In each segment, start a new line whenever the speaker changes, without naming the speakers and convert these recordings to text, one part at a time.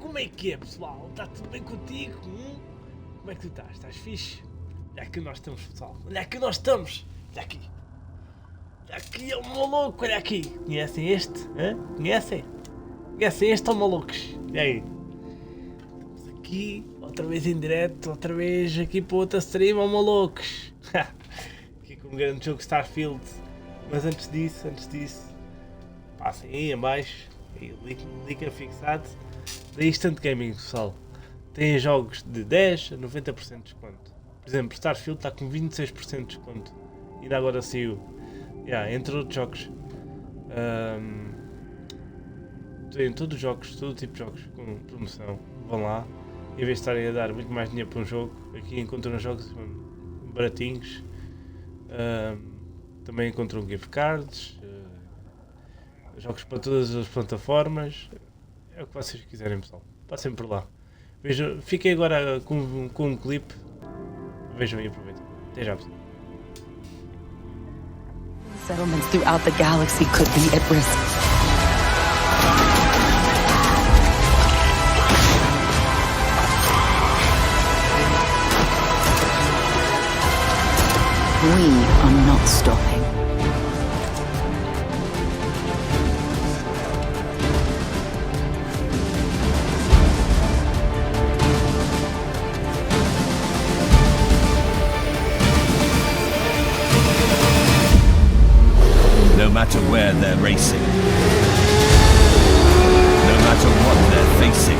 Como é que é, pessoal? Está tudo bem contigo? Como é que tu estás? Estás fixe? Olha aqui nós estamos, pessoal. Olha aqui nós estamos. Olha aqui. Olha aqui é o maluco. Olha aqui. Conhecem este? Hã? Conhecem? Conhecem este ou malucos? E aí? Estamos aqui, outra vez em direto, outra vez aqui para outra stream, ou malucos? Aqui com um grande jogo Starfield. Mas antes disso, passem aí em baixo. Aí o link afixado da Instant Gaming, pessoal. Tem jogos de 10 a 90% de desconto. Por exemplo, Starfield está com 26% de desconto. Ainda agora saiu. Entre outros jogos. Tem todos os jogos, todo tipo de jogos com promoção. Vão lá. Em vez de estarem a dar muito mais dinheiro para um jogo, aqui encontram jogos baratinhos. Também encontram gift cards. Jogos para todas as plataformas. É o que vocês quiserem, pessoal. Passem por lá. Vejam, fiquem agora com um clipe. Vejam e aproveitem. Até já, pessoal.
Settlements throughout the galaxy could be at risk. We are not stopping.
No matter where they're racing, no matter what they're facing,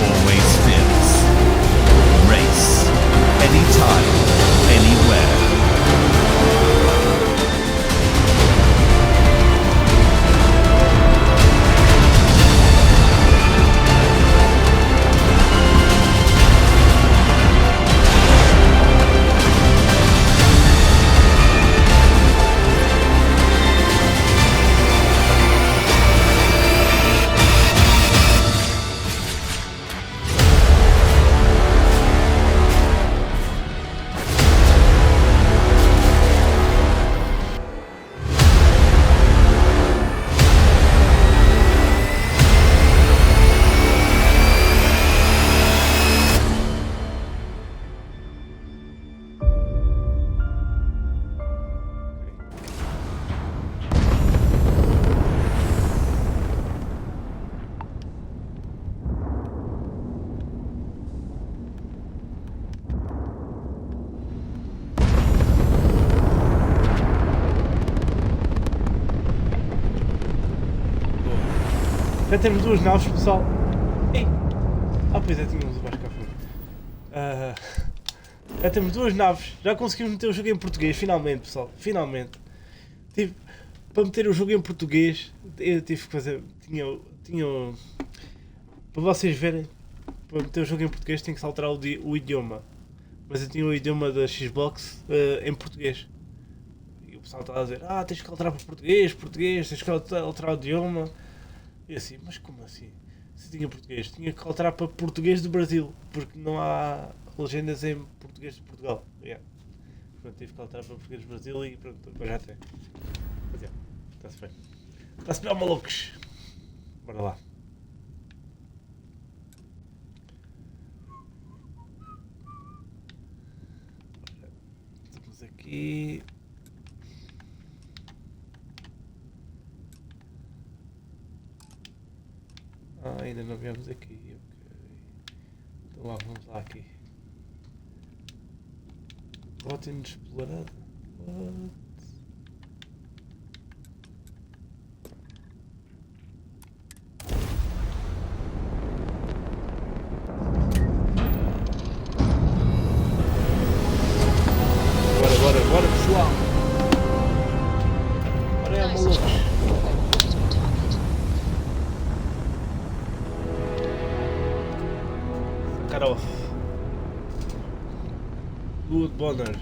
always fearless. Race, anytime, anywhere.
Já temos duas naves, pessoal. Pois é, tínhamos o Vasco cá fora. Já temos duas naves. Já conseguimos meter o jogo em português, finalmente, pessoal. Finalmente. Para meter o jogo em português, eu tive que fazer. Tinha para vocês verem, para meter o jogo em português, tem que se alterar o idioma. Mas eu tinha o idioma da Xbox em português. E o pessoal estava a dizer: tens que alterar para português, tens que alterar o idioma. E assim, mas como assim? Se tinha português, tinha que alterar para português do Brasil, porque não há legendas em português de Portugal. Pronto, tive que alterar para português do Brasil e pronto, agora já tem. Mas está-se bem. Está-se bem, malucos! Bora lá. Estamos aqui. Ainda não viemos aqui, ok. Então lá, vamos lá aqui. Rota inexplorada. What? Bora pessoal! Bora é malucos! Off. Good Bonner.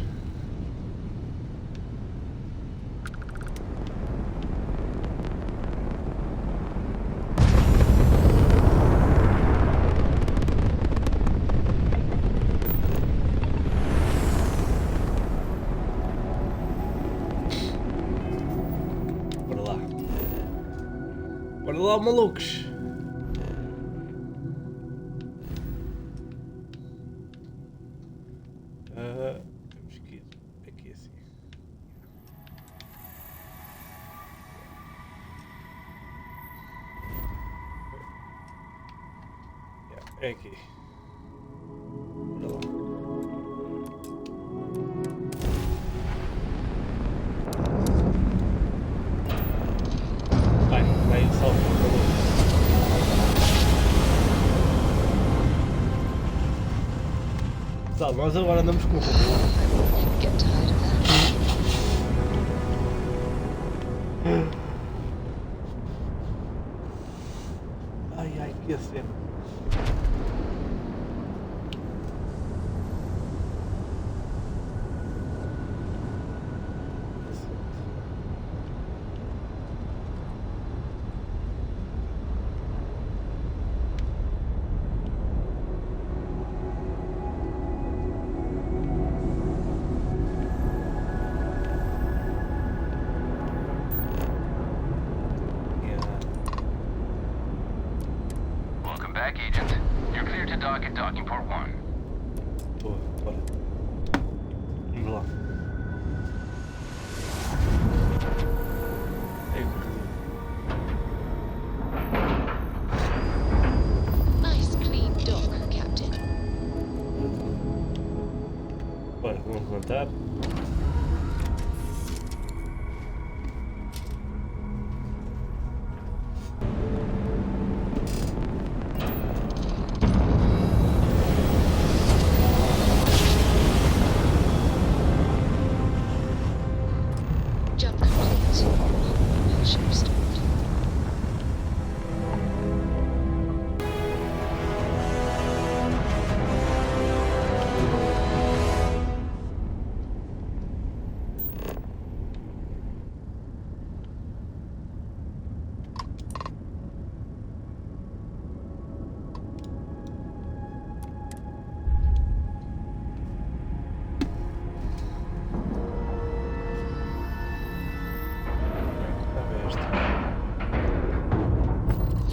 Bora lá, malucos! É aqui. Olha lá. Vai o salve para o pessoal, nós agora andamos com o robô.
Get tired of that.
Ai, que cena.
Welcome back, Agent. You're clear to dock at docking port 1.
Boa, bora. Vamos lá.
Nice clean dock, Captain.
Bora, vamos levantar.
Jump complete. Ship restored.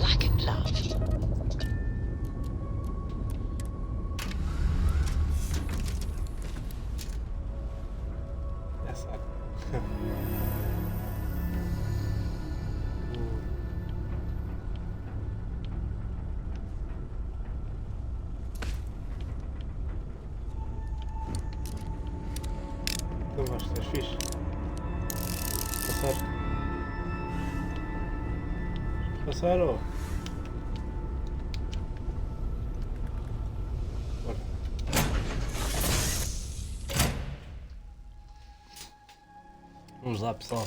Like a glove.
Essa. Então vais, estás fixe? Passar? Passar ou? Bora. Vamos lá, pessoal.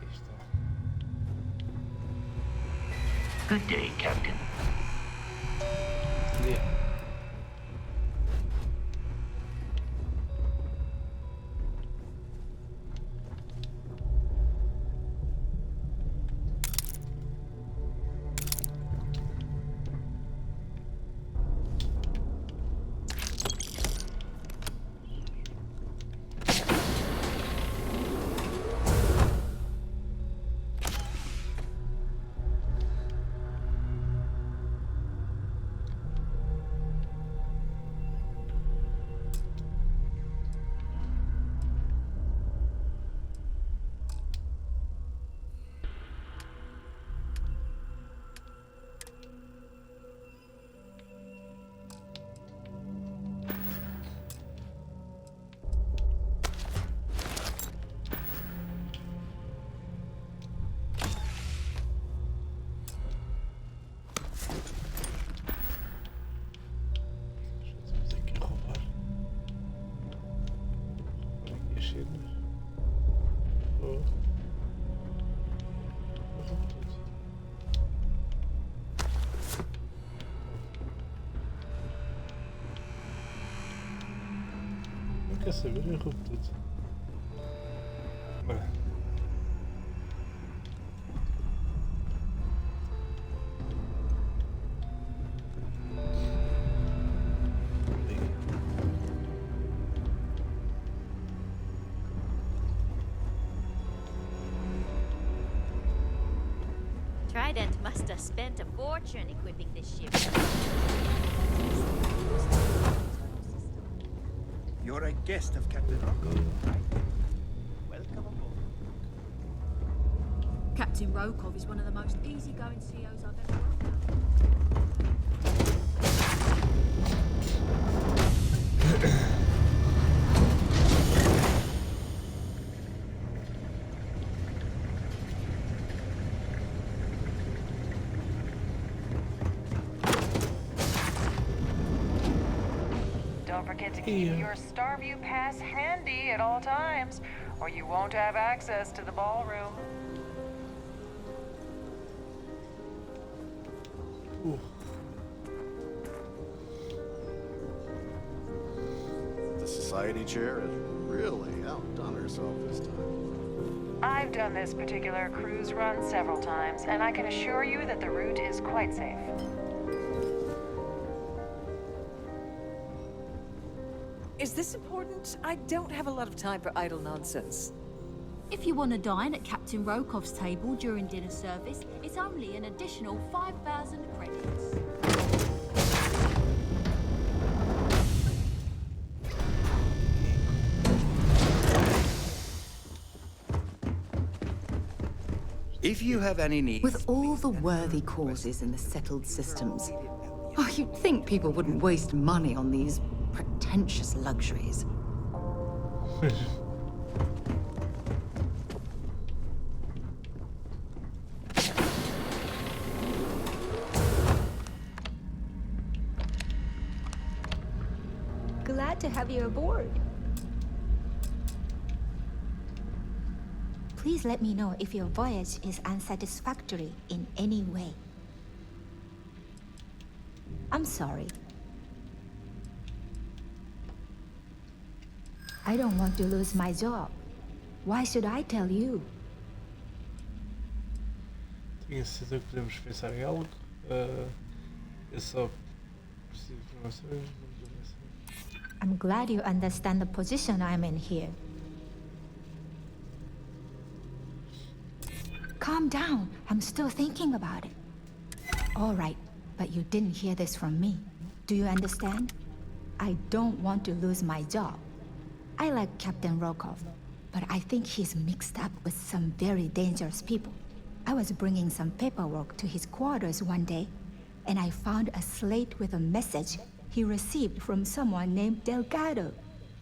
Aí está.
Good day, Captain.
Yeah. Estamos aqui a roubar. Olha aqui as cenas. Oh. Eu roubo tudo. Não quer saber, eu roubo tudo. Bora.
Trident must have spent a fortune equipping this ship.
You're a guest of Captain Rocco. Welcome aboard. Captain Rokov is one of the most easygoing CEOs I've ever worked with.
Don't forget to keep your Starview pass handy at all times, or you won't have access to the ballroom.
Ooh.
The society chair has really outdone herself this time.
I've done this particular cruise run several times, and I can assure you that the route is quite safe.
Is this important? I don't have a lot of time for idle nonsense.
If you want to dine at Captain Rokov's table during dinner service, it's only an additional 5,000 credits.
If you have any need...
With all the worthy causes in the settled systems, you'd think people wouldn't waste money on these pretentious luxuries.
Glad to have you aboard. Please let me know if your voyage is unsatisfactory in any way. I'm sorry. I don't want to lose my job. Why should I tell you?
Tenho certeza que podemos pensar em algo. Eu só preciso de informações.
I'm glad you understand the position I'm in here. Calm down. I'm still thinking about it. All right, but you didn't hear this from me. Do you understand? I don't want to lose my job. I like Captain Rokov, but I think he's mixed up with some very dangerous people. I was bringing some paperwork to his quarters one day, and I found a slate with a message he received from someone named Delgado.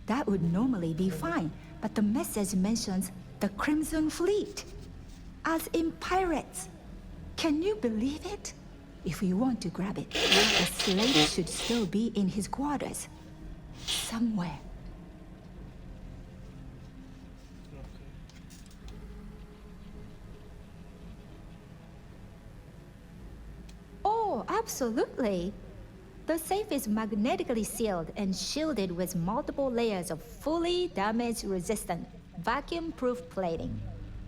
That would normally be fine, but the message mentions the Crimson Fleet, as in pirates. Can you believe it? If we want to grab it, the slate should still be in his quarters. Somewhere. Oh, absolutely. The safe is magnetically sealed and shielded with multiple layers of fully damage-resistant, vacuum-proof plating.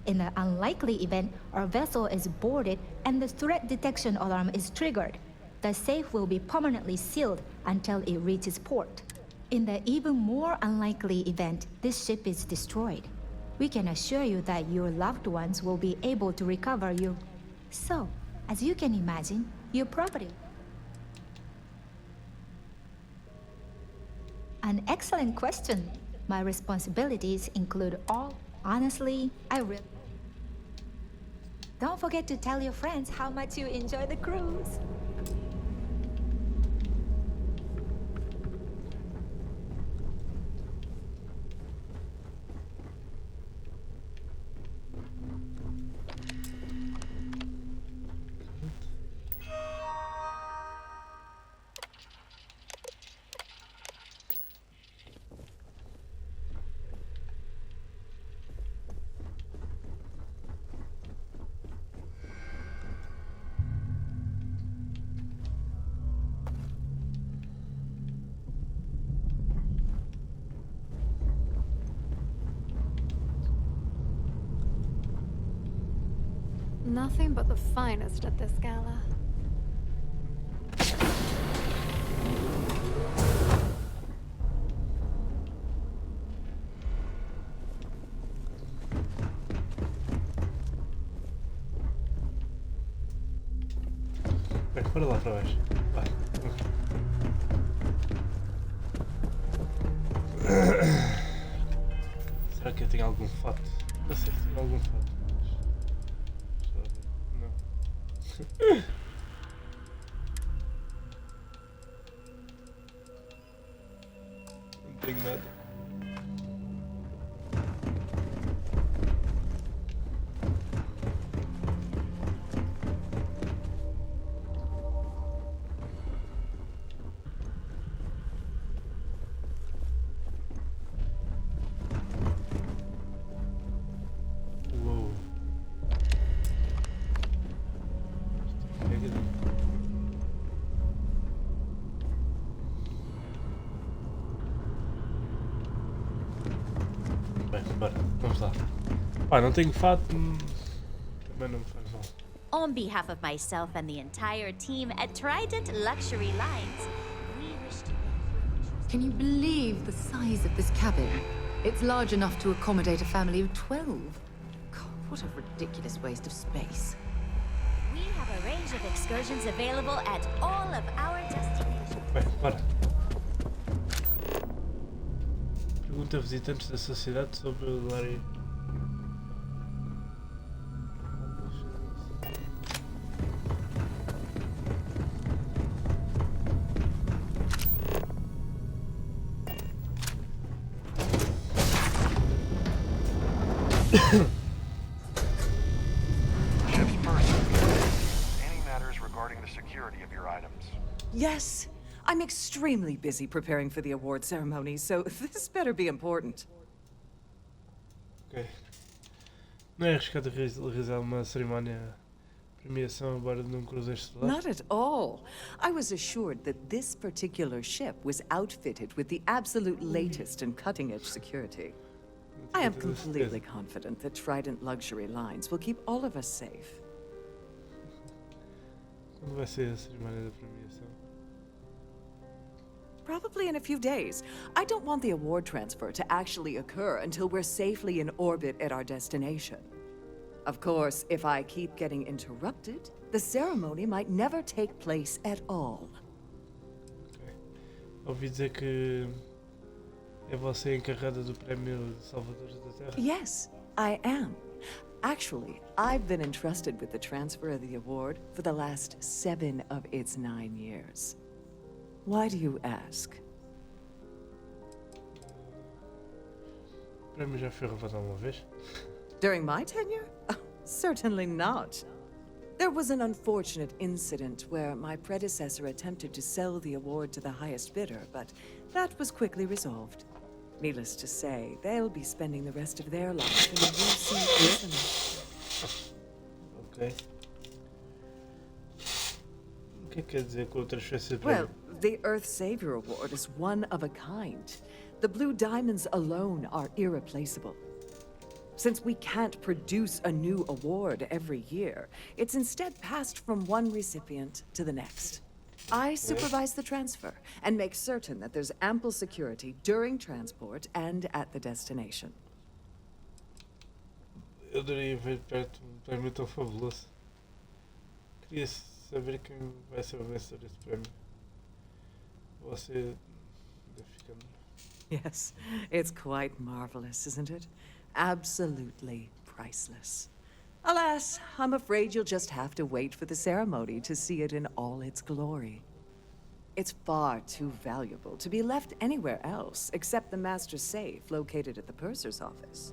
In the unlikely event our vessel is boarded and the threat detection alarm is triggered, the safe will be permanently sealed until it reaches port. In the even more unlikely event this ship is destroyed, we can assure you that your loved ones will be able to recover your... So, as you can imagine, your property. An excellent question. My responsibilities include all... Honestly, I really... Don't forget to tell your friends how much you enjoy the cruise.
Nothing but the finest at this gala.
Bem, bora lá para baixo. Vai. Será que eu tenho algum fato? Não sei se tenho algum fato. Não tenho nada. Uou. Bem, bora, vamos lá. Pá, não tenho fato, também não me faz mal.
On behalf of myself and the entire team at Trident Luxury Lines, we wish to...
Can you believe the size of this cabin? It's large enough to accommodate a family of 12. God, what a ridiculous waste of space.
We have a range of excursions available at all of our destinations.
Bem, bora. Pergunta a visitantes da sociedade sobre o Larry.
Ship's purser. Any matters regarding the security of your items?
Yes, I'm extremely busy preparing for the award ceremony, so this better be important.
Ok. Não é arriscado realizar uma cerimónia de premiação a bordo de um cruzeiro estelar?
Not at all. I was assured that this particular ship was outfitted with the absolute latest and cutting-edge security. I am completely confident that Trident Luxury Lines will keep all of us safe.
Quando vai ser a cerimónia da premiação?
Probably in a few days. I don't want the award transfer to actually occur until we're safely in orbit at our destination. Of course, if I keep getting interrupted, the ceremony might never take place at all.
Ok. Ouvi dizer que é você a encarregada do prémio de Salvadores da Terra?
Yes, I am. Actually, I've been entrusted with the transfer of the award for the last 7 of its 9 years. Why do you ask?
O prémio já foi roubado uma vez?
During my tenure? Oh, certainly not. There was an unfortunate incident where my predecessor attempted to sell the award to the highest bidder, but that was quickly resolved. Needless to say, they'll be spending the rest of their life in a UC prison.
Ok. O que quer dizer com a transferência de prémio?
Well, the Earth Savior Award is one of a kind. The blue diamonds alone are irreplaceable. Since we can't produce a new award every year, it's instead passed from one recipient to the next. I supervise the transfer and make certain that there's ample security during transport and at the destination.
Eu adoraria ver perto um prémio tão fabuloso. Queria saber quem vai ser o vencedor desse prémio. Você ficando.
Yes, it's quite marvelous, isn't it? Absolutely priceless. Alas, I'm afraid you'll just have to wait for the ceremony to see it in all its glory. It's far too valuable to be left anywhere else except the master's safe located at the purser's office.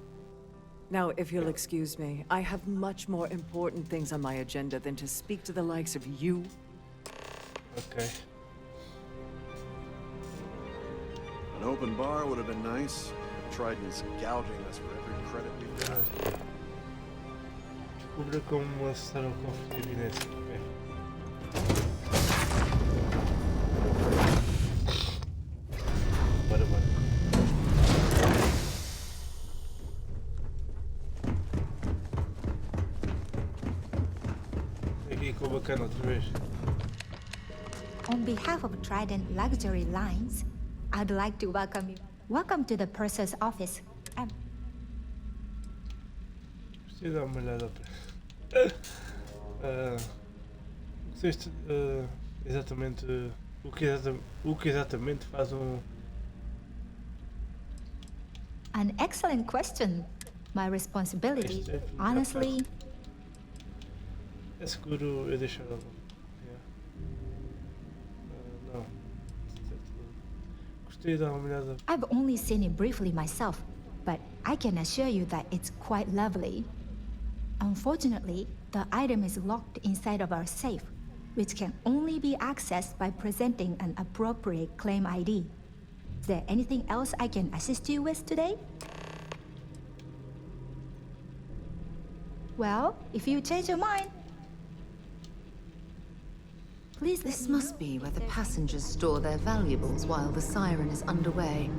Now, if you'll excuse me, I have much more important things on my agenda than to speak to the likes of you.
Ok.
An open bar would have been nice. Trident's gouging us for every credit we've got.
Descubra como acessar o cofre de evidência. Ok. Bora, bora. Aqui com o bacana outra vez.
On behalf of Trident Luxury Lines, I'd like to welcome you. Welcome to the purser's office.
Preciso dar uma olhada para. Exatamente. O que exatamente faz um.
An excellent question. My responsibility, honestly.
É seguro eu deixar ela. Yeah. Não. Gostei de dar uma olhada.
I've only seen it briefly myself, but I can assure you that it's quite lovely. Unfortunately, the item is locked inside of our safe, which can only be accessed by presenting an appropriate claim ID. Is there anything else I can assist you with today? Well, if you change your mind, please.
This must be where the passengers store their valuables while the siren is underway.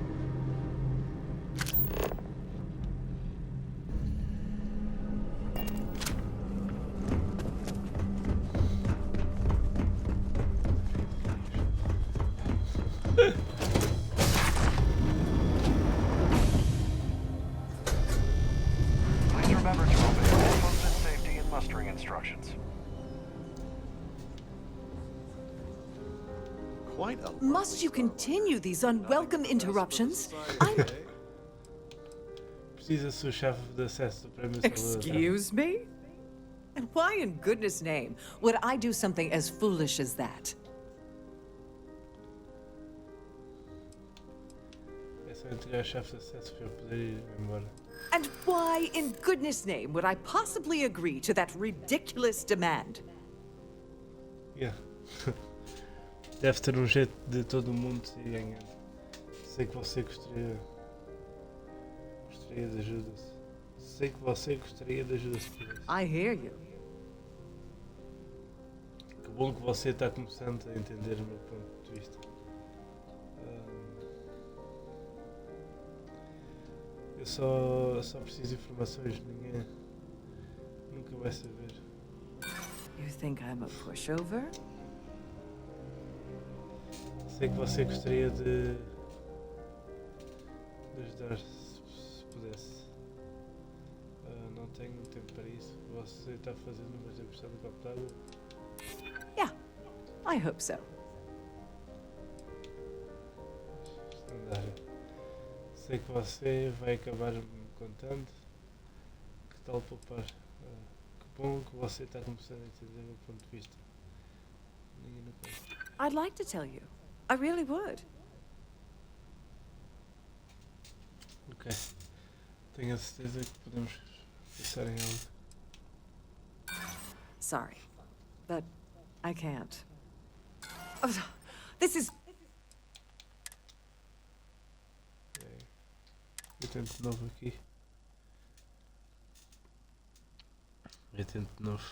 Please remember to obey all posted safety and mustering instructions.
Quite a
Must you continue these unwelcome interruptions?
Precisa-se o chave de acesso do prémio.
Excuse me? And why in goodness name would I do something as foolish as that?
É só entregar a chave de acesso para eu poder ir embora.
And why in goodness name would I possibly agree to that ridiculous demand?
Yeah. Deve ter um jeito de todo mundo ir ganhando. Sei que você gostaria de ajuda. Sei que você gostaria de ajuda se pudesse.
I hear you.
Que bom que você está começando a entender o meu ponto de vista. Eu só preciso de informações, ninguém nunca vai saber.
You think I'm a pushover?
Sei que você gostaria de ajudar se pudesse. Não tenho tempo para isso. Você está fazendo uma demonstração do copo d'água?
Yeah, I hope so.
Sei que você vai acabar me contando. Que tal poupar? Que bom que você está começando a entender o meu ponto de vista. Ninguém não conta.
I'd like to tell you. I really would.
Ok. Tenho a certeza que podemos pensar em algo.
Sorry, but I can't. Oh, this is...
Eu tento de novo aqui. Eu tento de novo.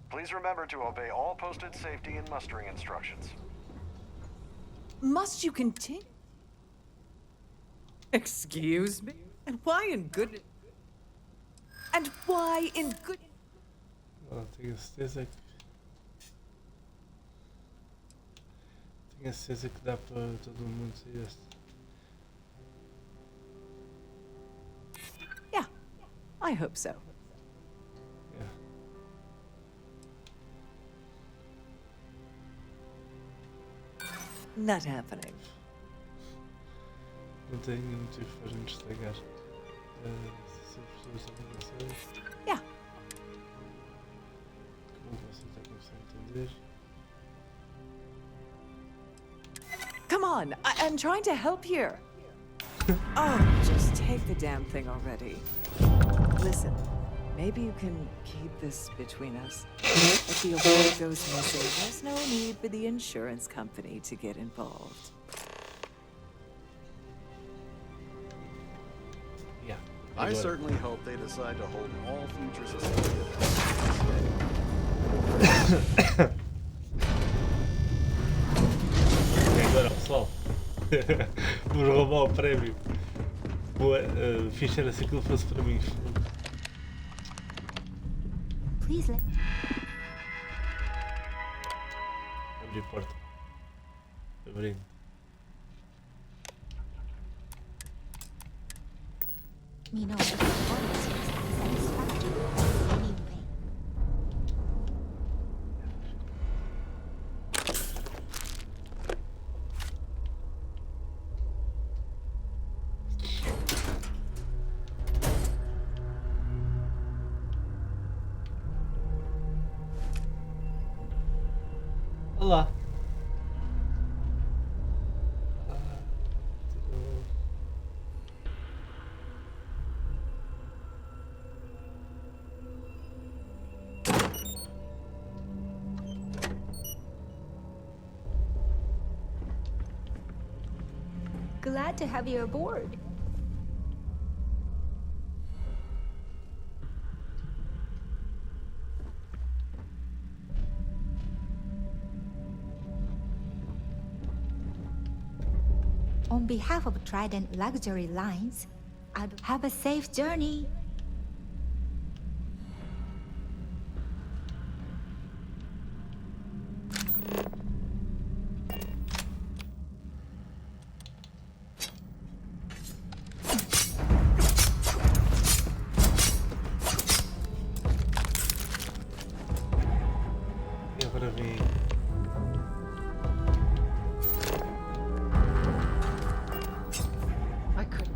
Please remember to obey all posted safety and mustering instructions.
Must you continue? Excuse me? And why in good... And why in good...
Tenho a certeza que... Tenho a certeza que dá para todo mundo sair deste.
Yeah, I hope so.
Yeah.
Not happening.
Não tenho nenhum motivo para nos estragar. Se pessoas obrigações.
Yeah.
Como você está começando a entender?
Come on, I'm trying to help here. Oh, just take the damn thing already. Listen, maybe you can keep this between us. If the award goes missing, there's no need for the insurance company to get involved.
Yeah.
I certainly hope they decide to hold all future society events.
E agora, pessoal, vamos roubar o prémio. Fiz era se aquilo fosse para mim.
Please let...
Abri a porta. Abrindo.
me know if the audience is satisfactory anyway.
Olá.
Glad to have you aboard. On behalf of Trident Luxury Lines, I'd have a safe journey.
E agora vem.
I couldn't.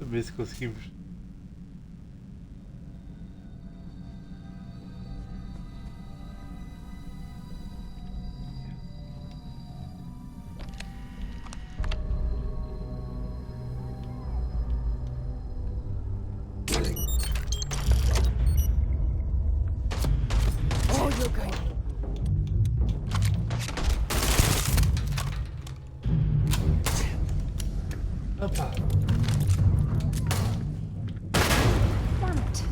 A ver se conseguimos.
Oh, you're going.
Opa!
Damn it.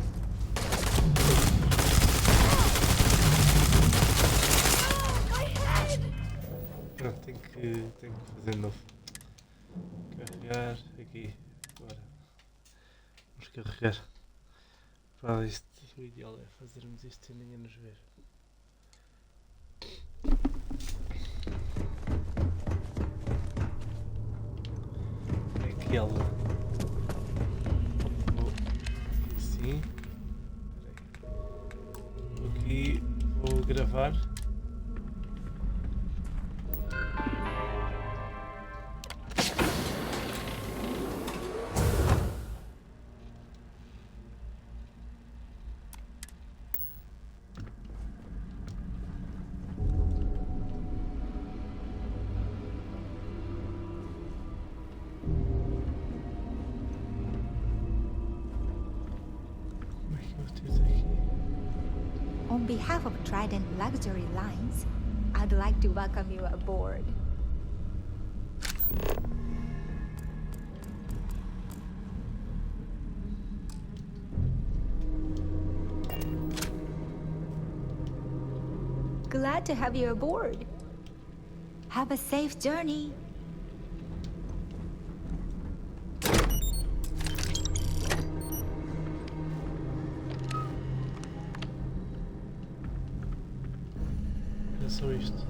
Pronto, tenho que fazer de novo. Carregar aqui. Agora. Vamos carregar. Para isto, o ideal é fazermos isto sem ninguém nos ver. Aquela. Vou aqui assim. Aqui vou gravar. Como é que eu fiz aqui?
On behalf of Trident Luxury Lines, I'd like to welcome you aboard. Glad to have you aboard. Have a safe journey.
Era só isto.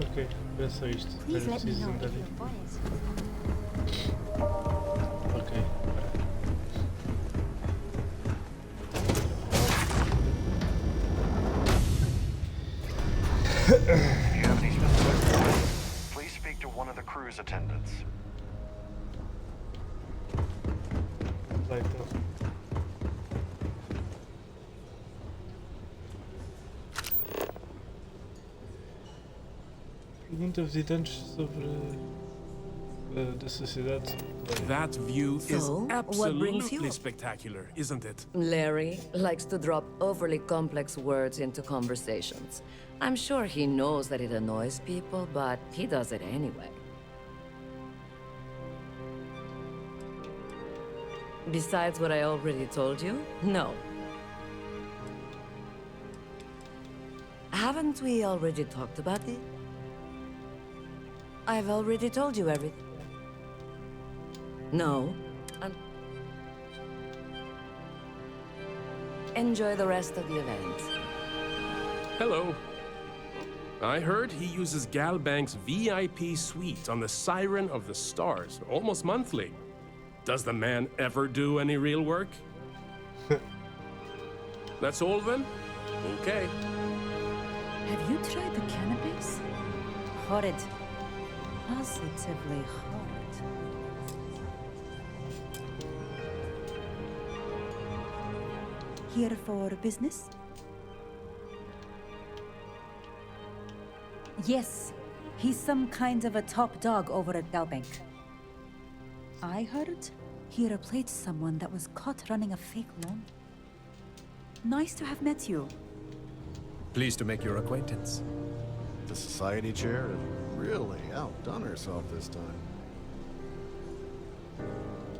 Ok, era só isto.
Please
Era
let me
preciso
know
andar
if your
aqui.
voice.
Ok,
If you have any specific questions, please speak to one of the cruise attendants.
vai então. Pergunta a visitantes sobre da sociedade.
That view is
So, what brings you?
absolutely spectacular, isn't it?
Larry likes to drop overly complex words into conversations. I'm sure he knows that it annoys people, but he does it anyway. Besides what I already told you? No. Haven't we already talked about it? I've already told you everything. No. Enjoy the rest of the event.
Hello. I heard he uses Galbank's VIP suite on the Siren of the Stars almost monthly. Does the man ever do any real work? That's all then? Okay.
Have you tried the cannabis? Horrid. Positively horrid. Here for business? Yes, he's some kind of a top dog over at Galbank. I heard he replaced someone that was caught running a fake loan. Nice to have met you.
Pleased to make your acquaintance.
The society chair has really outdone herself this time.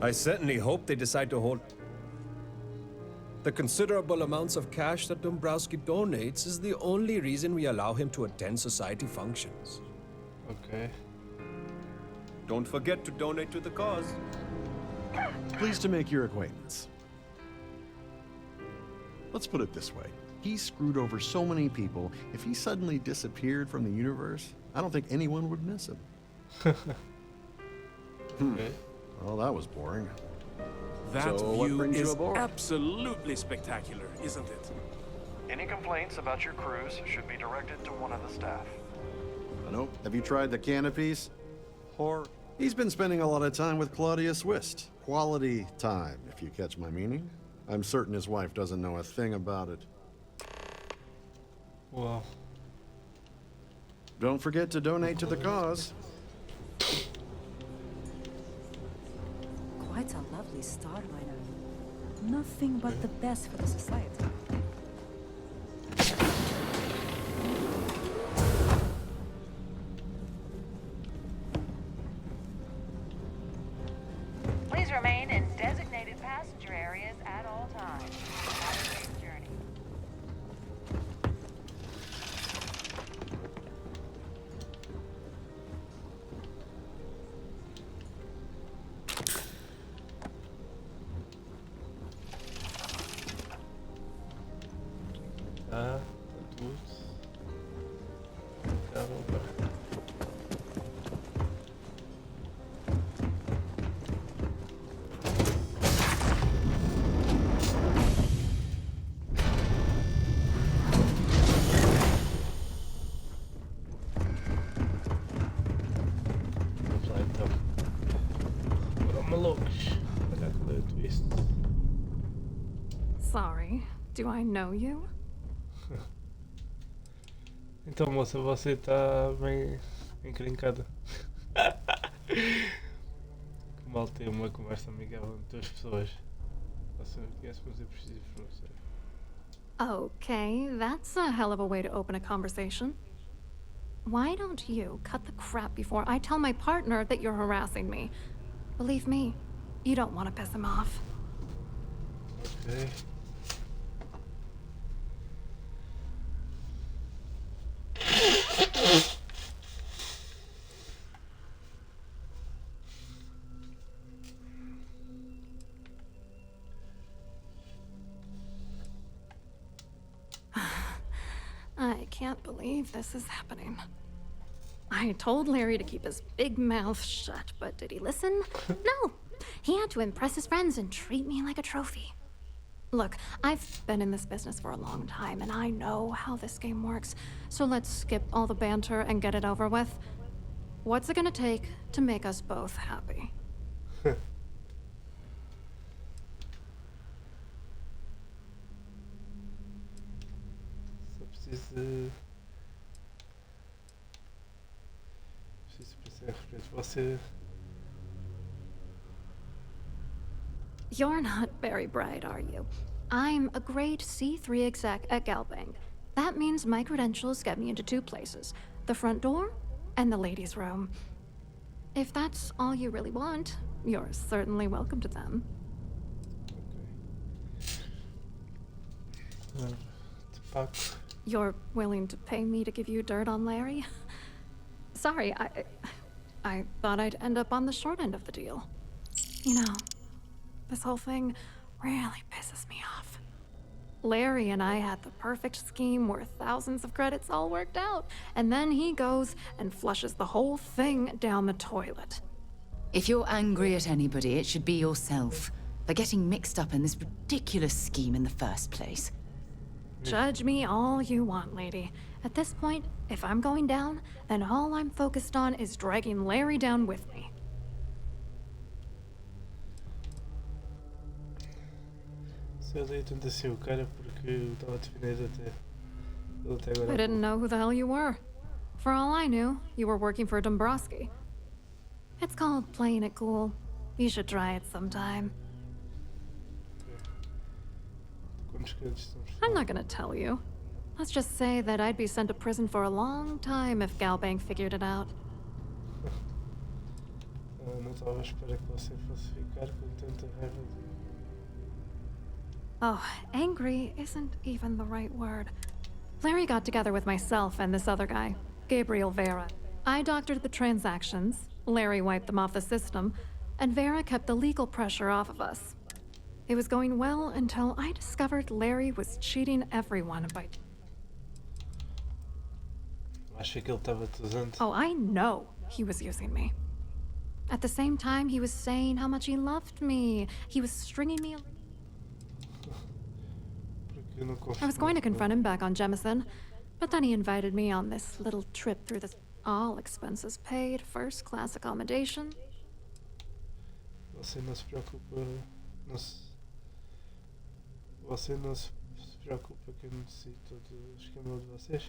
I certainly hope they decide to hold... The considerable amounts of cash that Dombrowski donates is the only reason we allow him to attend society functions.
Okay.
Don't forget to donate to the cause.
Pleased to make your acquaintance. Let's put it this way. He screwed over so many people, if he suddenly disappeared from the universe, I don't think anyone would miss him.
Okay.
Well, that was boring.
That
So what
view
brings you
is
aboard?
absolutely spectacular, isn't it?
Any complaints about your cruise should be directed to one of the staff.
Nope. Have you tried the canopies? He's been spending a lot of time with Claudia Swist. Quality time, if you catch my meaning. I'm certain his wife doesn't know a thing about it.
Well.
Don't forget to donate to the cause.
Quite a lovely starliner. Nothing but the best for the society.
Please remain in designated passenger areas at all times. Have a safe journey.
Todos. Caramba. Vamos lá então. Agora malucos. Olha que leio twist.
Sorry, do I know you?
Então, moça, você está bem encrencada. Que mal ter uma conversa amigável entre duas pessoas. Você me conhece, mas eu preciso de informações.
Okay, that's a hell of a way to open a conversation. Why don't you cut the crap before I tell my partner that you're harassing me? Believe me, you don't want to piss him off.
Ok.
I can't believe this is happening. I told Larry to keep his big mouth shut, but did he listen? No! He had to impress his friends and treat me like a trophy. Look, I've been in this business for a long time, and I know how this game works, so let's skip all the banter and get it over with. What's it gonna take to make us both happy?
Só preciso. Preciso pensar em frente. Você.
You're not very bright, are you? I'm a grade C3 exec at Galbank. That means my credentials get me into two places, the front door and the ladies' room. If that's all you really want, you're certainly welcome to them.
Okay.
You're willing to pay me to give you dirt on Larry? Sorry, I thought I'd end up on the short end of the deal. You know, this whole thing really pisses me off. Larry and I had the perfect scheme worth thousands of credits all worked out, and then he goes and flushes the whole thing down the toilet.
If you're angry at anybody, it should be yourself for getting mixed up in this ridiculous scheme in the first place.
Judge me all you want, lady. At this point, if I'm going down, then all I'm focused on is dragging Larry down with me.
Se eu dei tanto assim o cara porque eu estava definido até. Ele até agora.
I didn't know who the hell you were. For all I knew, you were working for Dombrowski. It's called playing it cool. You should try it sometime.
Quantos créditos estamos?
I'm not gonna tell you. Let's just say that I'd be sent to prison for a long time if Galbank figured it out.
Não estava à espera que você fosse ficar com tanta raiva de.
Oh, angry isn't even the right word. Larry got together with myself and this other guy, Gabriel Vera. I doctored the transactions, Larry wiped them off the system, and Vera kept the legal pressure off of us. It was going well until I discovered Larry was cheating everyone by...
Achei que ele estava te usando.
Oh, I know he was using me. At the same time, he was saying how much he loved me. He was stringing me... I was going to confront him back on Jemison, but then he invited me on this little trip through the all expenses paid, first-class accommodation.
Você não se preocupa, você não se preocupa que eu necessito do esquema de vocês?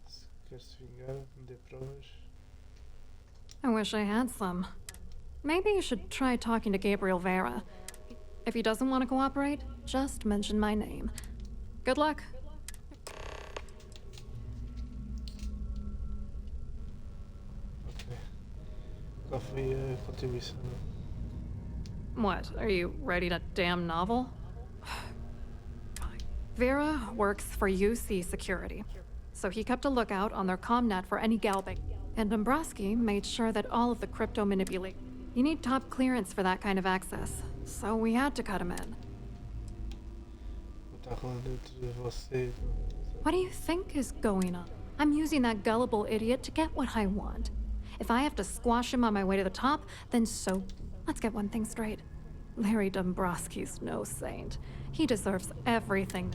Se quer se vingar, me dê provas.
I wish I had some. Maybe you should try talking to Gabriel Vera. If he doesn't want to cooperate, just mention my name. Good luck.
Okay. Qual foi a contribuição?
What, are you writing a damn novel? Vera works for UC Security, so he kept a lookout on their comnet for any Galbank, and Dombrowski made sure that all of the crypto manipulate. You need top clearance for that kind of access, so we had to cut him in. What do you think is going on? I'm using that gullible idiot to get what I want. If I have to squash him on my way to the top, then so... Let's get one thing straight. Larry Dombrowski's no saint. He deserves everything.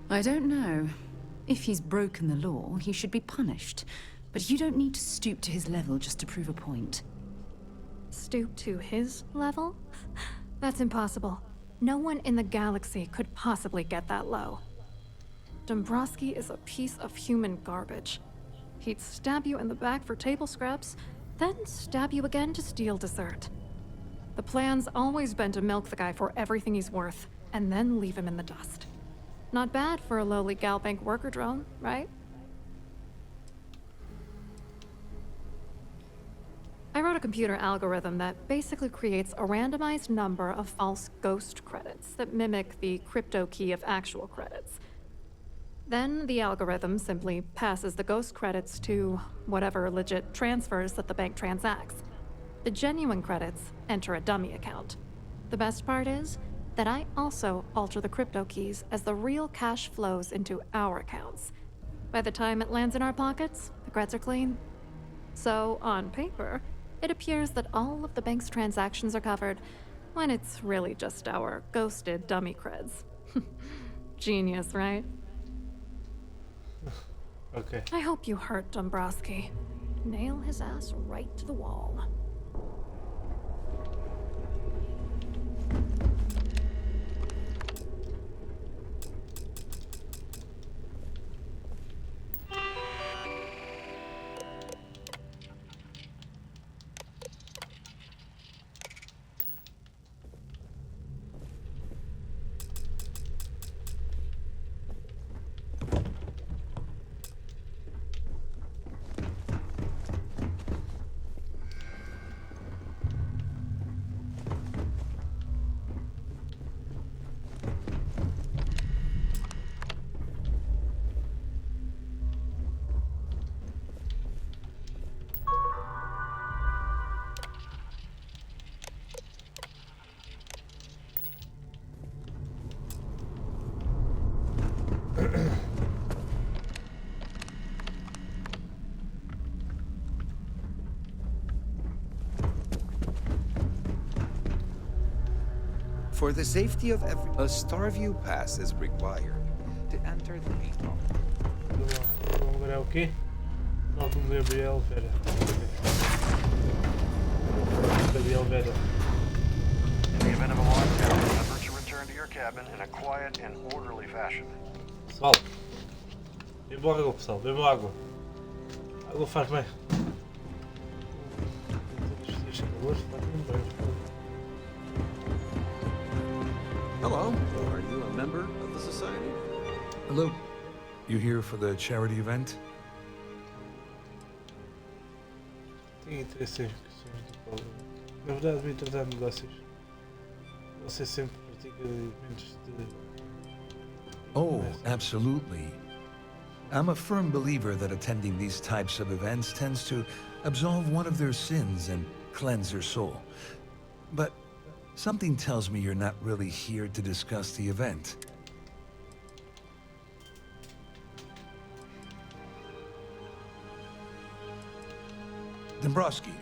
I don't know. If he's broken the law, he should be punished. But you don't need to stoop to his level just to prove a point.
Stoop to his level? That's impossible. No one in the galaxy could possibly get that low. Dombrowski is a piece of human garbage. He'd stab you in the back for table scraps, then stab you again to steal dessert. The plan's always been to milk the guy for everything he's worth, and then leave him in the dust. Not bad for a lowly Galbank worker drone, right? I wrote a computer algorithm that basically creates a randomized number of false ghost credits that mimic the crypto key of actual credits. Then the algorithm simply passes the ghost credits to whatever legit transfers that the bank transacts. The genuine credits enter a dummy account. The best part is that I also alter the crypto keys as the real cash flows into our accounts. By the time it lands in our pockets, the creds are clean. So, on paper, it appears that all of the bank's transactions are covered, when it's really just our ghosted dummy creds. Genius, right?
Okay.
I hope you hurt Dombrowski. Nail his ass right to the wall.
For the safety of every... A Starview pass is required to enter the main hall.
Agora é o quê? Malcolm Gabriel Vera. Gabriel Vera.
In the event of a lockdown, remember to return to your cabin in a quiet and orderly fashion.
Pessoal, bebam água, pessoal, bebam água. Água faz bem.
Hello. Are you a member of the society?
Hello. You here for the charity event?
Tenho interesse em questões de povo. Na verdade, vim tratar de negócios. Você sempre pratica eventos de...
Oh, absolutely. I'm a firm believer that attending these types of events tends to absolve one of their sins and cleanse their soul. But something tells me you're not really here to discuss the event. Dombrowski,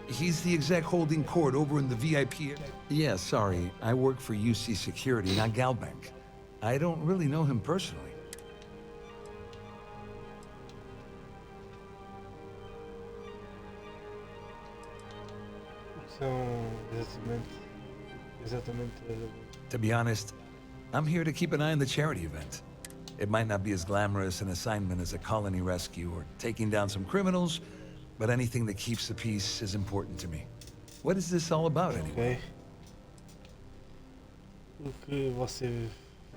he's the exec holding court over in the VIP... Yeah, sorry, I work for UC Security, not Galbank. I don't really know him personally.
São exatamente...
To be honest, I'm here to keep an eye on the charity event. It might not be as glamorous an assignment as a colony rescue or taking down some criminals, but anything that keeps the peace is important to me. What is this all about, anyway?
O que você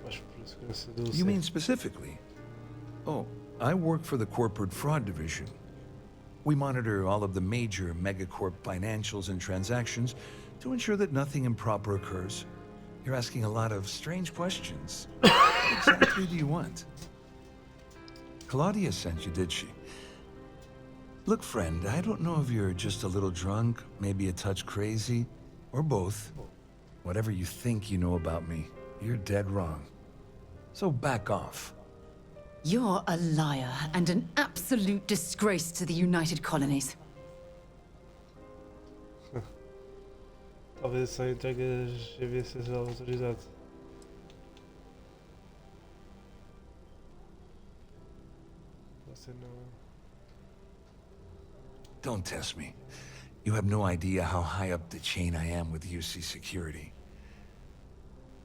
faz por segurança do...
You mean specifically? Oh, I work for the Corporate Fraud Division. We monitor all of the major megacorp financials and transactions to ensure that nothing improper occurs. You're asking a lot of strange questions. What exactly do you want? Claudia sent you, did she? Look, friend, I don't know if you're just a little drunk, maybe a touch crazy, or both. Whatever you think you know about me, you're dead wrong. So back off.
You're a liar and an absolute disgrace to the United Colonies.
Talvez só entregue as evidências à autoridade. Você não...
Don't test me. You have no idea how high up the chain I am with UC Security.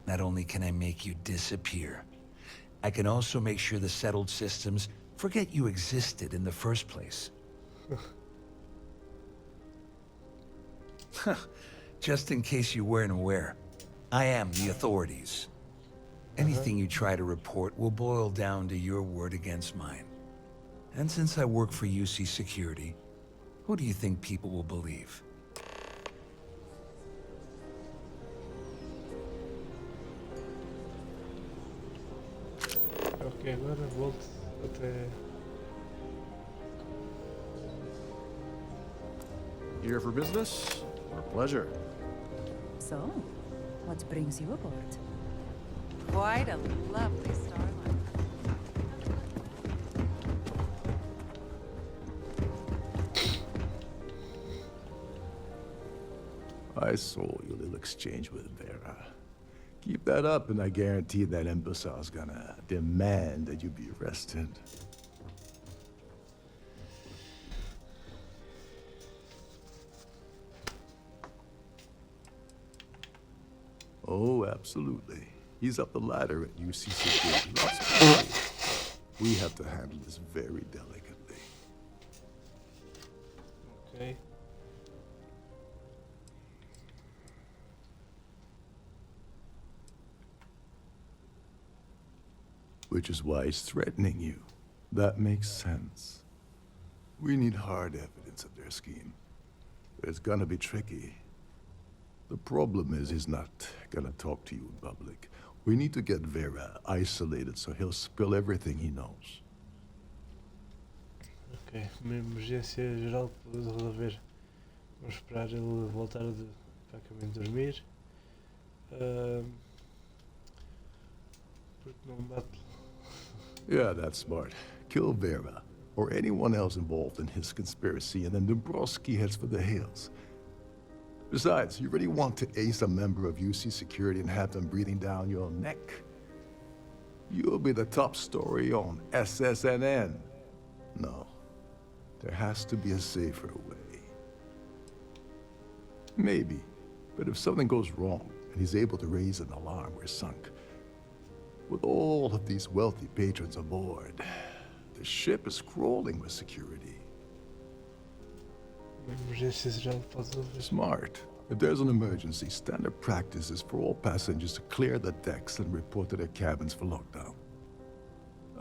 Not only can I make you disappear, I can also make sure the settled systems forget you existed in the first place. Just in case you weren't aware, I am the authorities. Anything you try to report will boil down to your word against mine. And since I work for UC Security, who do you think people will believe?
Ok, agora volto até...
Here for business or pleasure?
So, what brings you aboard?
Quite a lovely starline.
I saw your little exchange with Vera. Keep that up, and I guarantee that imbecile's gonna demand that you be arrested. Oh, absolutely. He's up the ladder at UC Security. Lots of trouble. We have to handle this very delicately.
Okay.
Which is why he's threatening you. That makes sense. We need hard evidence of their scheme. It's gonna be tricky. The problem is he's not gonna talk to you in public. We need to get Vera isolated so he'll spill everything he knows.
Ok, uma emergência geral para resolver. Vamos esperar ele voltar de francamente dormir. Porque não bate.
Yeah, that's smart. Kill Vera, or anyone else involved in his conspiracy, and then Dombrowski heads for the hills. Besides, you really want to ace a member of UC security and have them breathing down your neck? You'll be the top story on SSNN. No. There has to be a safer way. Maybe. But if something goes wrong and he's able to raise an alarm, we're sunk. With all of these wealthy patrons aboard, the ship is crawling with security. Smart. If there's an emergency, standard practice is for all passengers to clear the decks and report to their cabins for lockdown.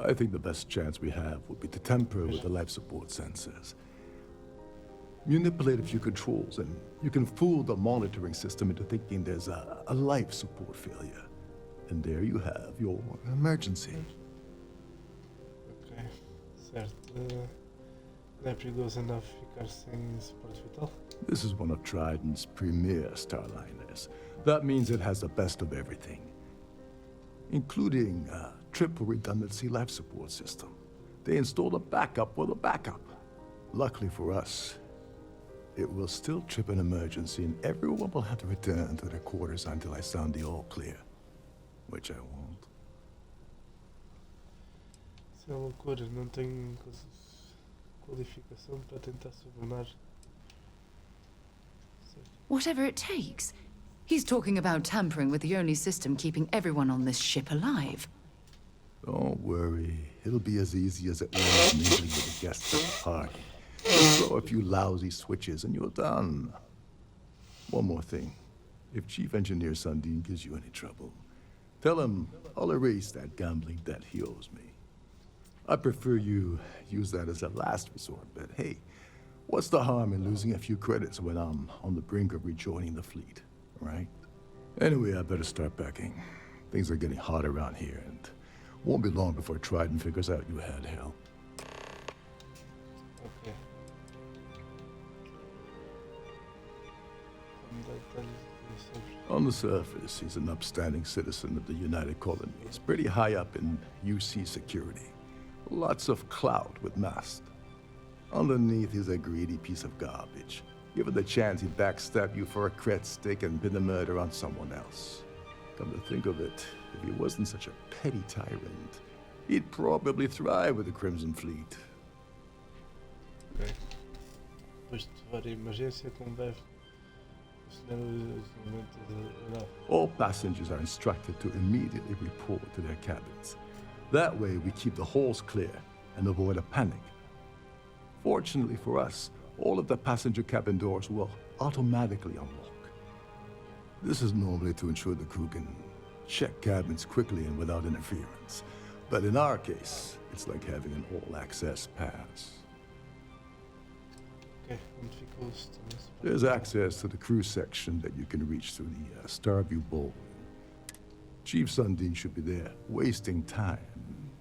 I think the best chance we have would be to tamper with the life support sensors. Manipulate a few controls, and you can fool the monitoring system into thinking there's a life support failure. And there you have your emergency.
Ok, certo. Não é perigoso andar ficar sem suporte vital?
This is one of Trident's premier starliners. That means it has the best of everything, including a triple redundancy life support system. They installed a backup with a backup. Luckily for us, it will still trip an emergency and everyone will have to return to their quarters until I sound the all clear. Which I won't.
Isso é loucura, não tenho qualificação para tentar subornar.
Whatever it takes. He's talking about tampering with the only system keeping everyone on this ship alive.
Don't worry. It'll be as easy as it was mingling with the guests at the party. Just throw a few lousy switches and you're done. One more thing. If Chief Engineer Sundin gives you any trouble, tell him I'll erase that gambling debt he owes me. I prefer you use that as a last resort, but hey, what's the harm in losing a few credits when I'm on the brink of rejoining the fleet, right? Anyway, I better start packing. Things are getting hot around here, and won't be long before Trident figures out you had help.
Okay.
On the surface, he's an upstanding citizen of the United Colonies, pretty high up in UC security. Lots of clout with mast. Underneath, he's a greedy piece of garbage. Given the chance, he'd backstab you for a cret stick and pin the murder on someone else. Come to think of it, if he wasn't such a petty tyrant, he'd probably thrive with the Crimson Fleet.
Ok. Depois de levar a emergência, como deve.
All passengers are instructed to immediately report to their cabins. That way, we keep the halls clear and avoid a panic. Fortunately for us, all of the passenger cabin doors will automatically unlock. This is normally to ensure the crew can check cabins quickly and without interference. But in our case, it's like having an all-access pass.
Okay, onde fica o sistema?
There's access to the crew section that you can reach through the Starview ballroom. Chief Sundin should be there, wasting time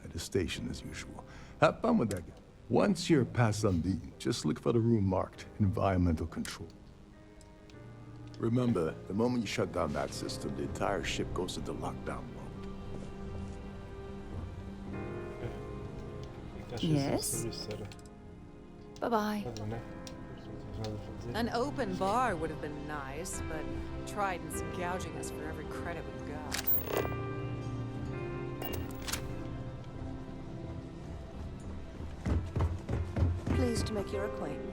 at his station as usual. Have fun with that guy. Once you're past Sundin, just look for the room marked Environmental Control. Remember, the moment you shut down that system, the entire ship goes into lockdown mode.
Yes? Bye-bye.
An open bar would have been nice, but Trident's gouging us for every credit we've got.
Pleased to make your acquaintance.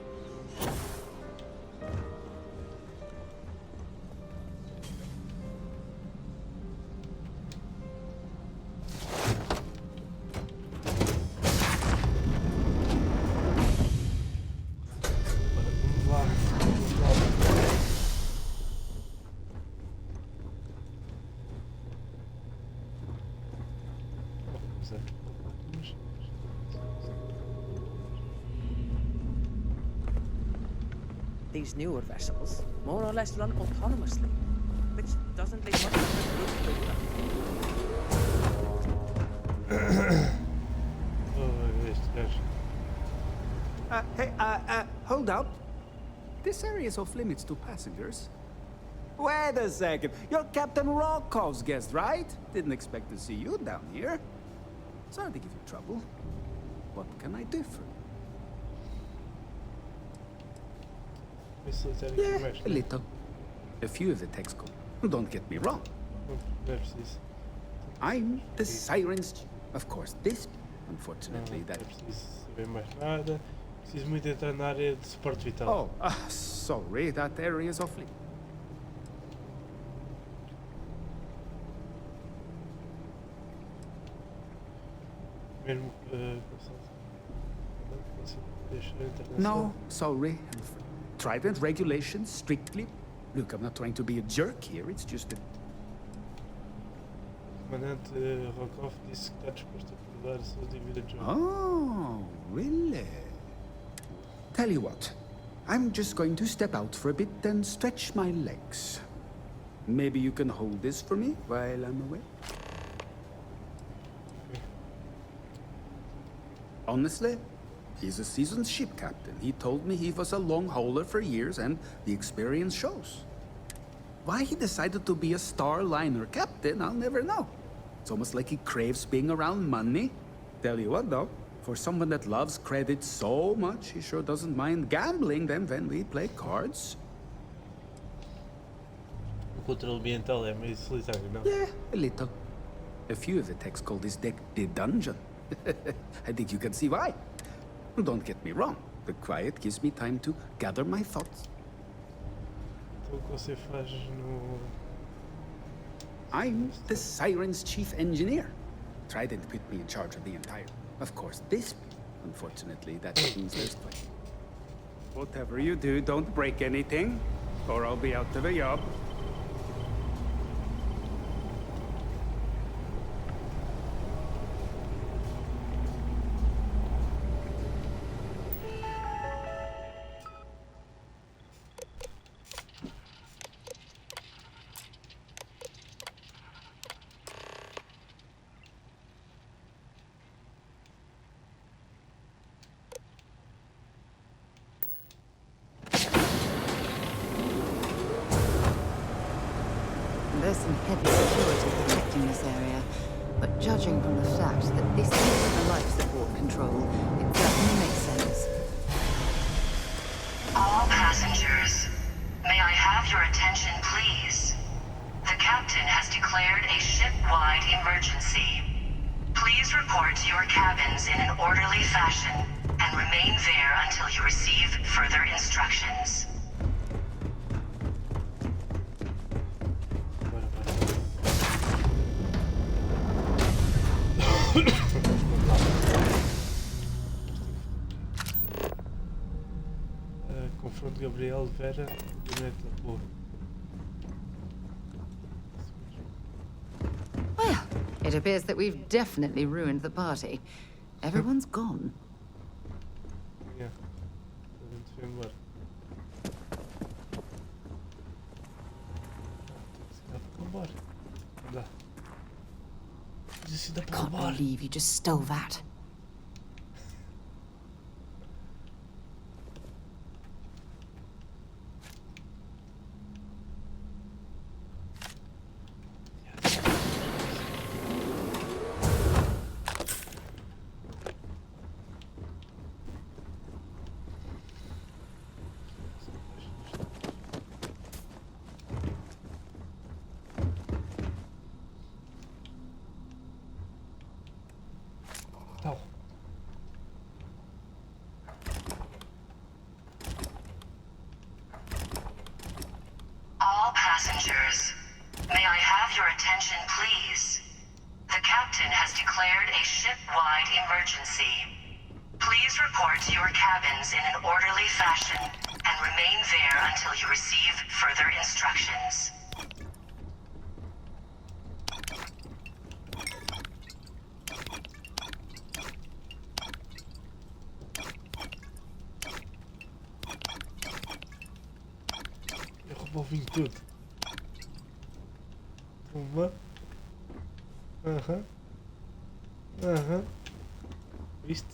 These newer vessels more or less run autonomously, which doesn't leave much
Hey, hold up. This area is off limits to passengers. Wait a second. You're Captain Rokov's guest, right? Didn't expect to see you down here. Sorry to give you trouble. What can I do for you? Yeah, a little. A few of the texts go. Don't get me wrong.
Não é preciso.
I'm the siren's... Of course, this, unfortunately, that...
Não é preciso saber mais nada. Preciso muito entrar na área de suporte vital.
Oh, sorry, that area is awfully...
Mesmo
No, sorry. Trident regulations, strictly. Look, I'm not trying to be a jerk here, it's just that...
O comandante Rokov disse que está disposto a perdoar a sua dívida de jogo.
Oh, really? Tell you what, I'm just going to step out for a bit and stretch my legs. Maybe you can hold this for me while I'm away? Honestly, he's a seasoned ship captain. He told me he was a long hauler for years, and the experience shows. Why he decided to be a Starliner captain, I'll never know. It's almost like he craves being around money. Tell you what, though, for someone that loves credit so much, he sure doesn't mind gambling them when we play cards.
O controle ambiental é meio solitário, não?
Yeah, a little. A few of the texts call this deck the dungeon. I think you can see why. Don't get me wrong. The quiet gives me time to gather my thoughts.
Então o que você faz no...
I'm the Siren's chief engineer. Trident put me in charge of the entire... Of course, this... Unfortunately, that means there's quite... Whatever you do, don't break anything, or I'll be out of a job.
There's some heavy security protecting this area, but judging from the fact that this is the life support control, it certainly makes sense.
All passengers, may I have your attention, please? The captain has declared a ship-wide emergency. Please report to your cabins in an orderly fashion and remain there until you receive further instructions.
Confronto Gabriel, Vera, Doneta, boa.
Well, it appears that we've definitely ruined the party. Everyone's gone.
Yeah. A gente foi embora. Dá para ir embora. Dá. Dá para ir
Can't
embora.
believe you just stole that.
Não.
All passengers, may I have your attention, please? The captain has declared a ship-wide emergency. Please report to your cabins in an orderly fashion and remain there until you receive further instructions.
Eu roubou o vinho tudo. Toma. Aham. Aham. Viste?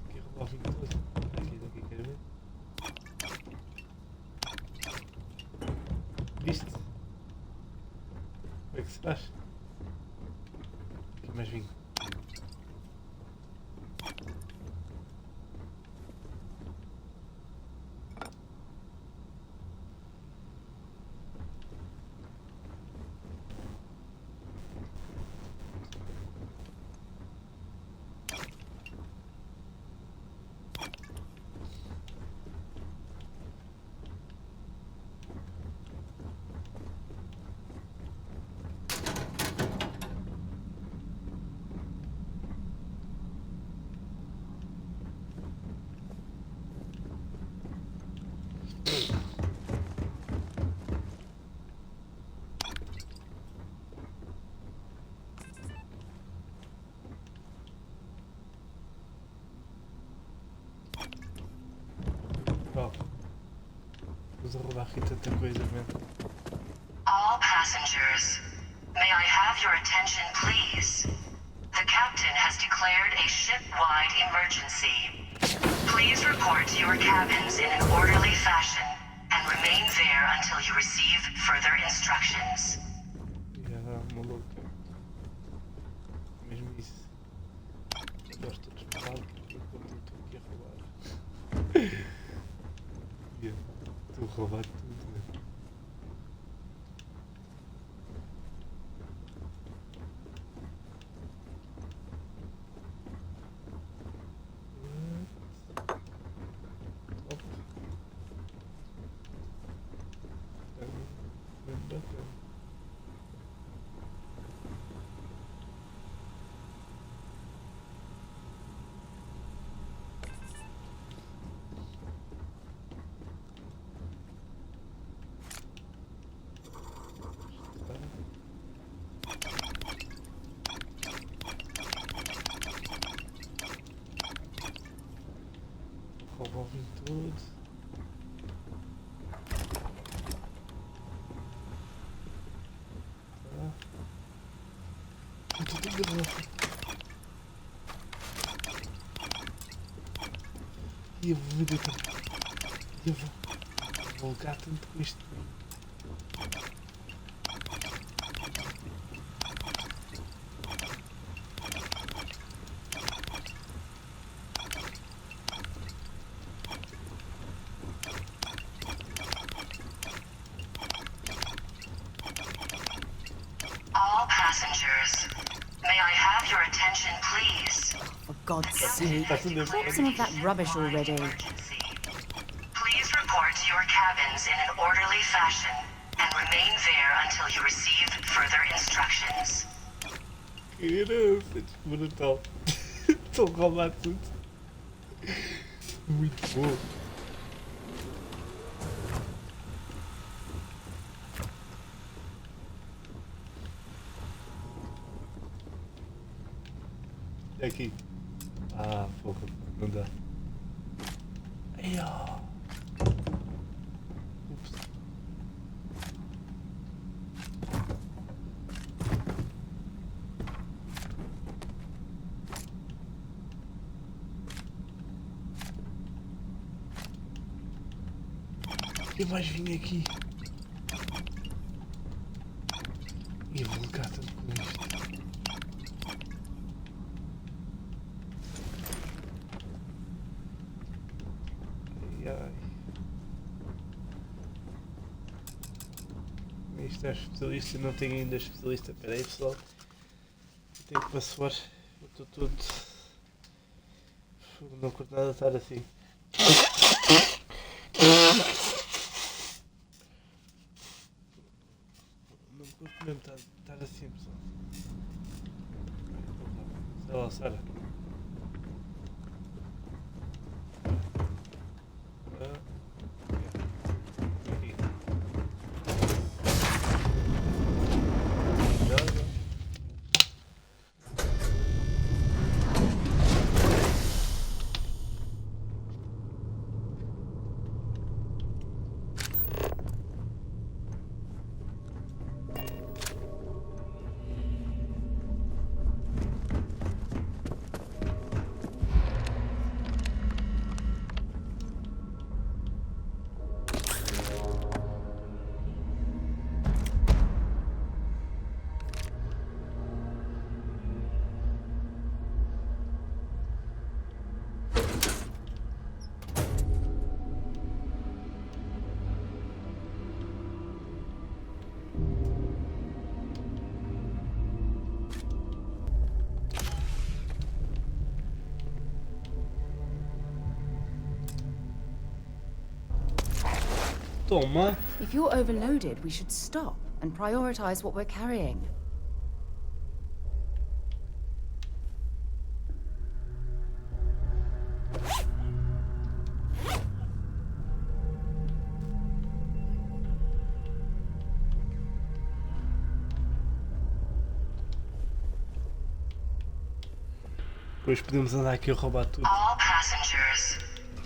Tem que roubar o vinho todo. Daqui, quero ver. Viste? Como é que se faz? Aqui mais vinho. a roubar aqui tanta coisa, mesmo.
All passengers, may I have your attention, please? The captain has declared a ship-wide emergency. Please report to your cabins in an orderly fashion and remain there until you receive further instructions.
Maluco. Mesmo isso. Gosto de falar porque eu estou aqui a roubar. Estou a roubar tudo, né? Roubam tudo. Tudo de garrafa. E eu vou me deitar. Eu vou voltar tanto com isto.
All passengers, may I have your attention, please?
For God's sake, stop some of that rubbish already.
Please report to your cabins in an orderly fashion and remain there until you receive further instructions.
Criança, brutal. Estou a roubar tudo. Muito bom. Aqui. Ah, porra, não dá. Ai, ó. Ups. Eu mais vim aqui. E vou ligar tanto com isto. Isto é especialista, não tenho ainda especialista. Espera aí, pessoal, tenho que passar. Eu estou todo. Não curto nada de estar assim. Não curto mesmo estar assim, pessoal. Sei lá, Sara. Toma.
If you're overloaded, we should stop and prioritize what we're carrying.
Depois podemos andar aqui a roubar tudo.
All passengers,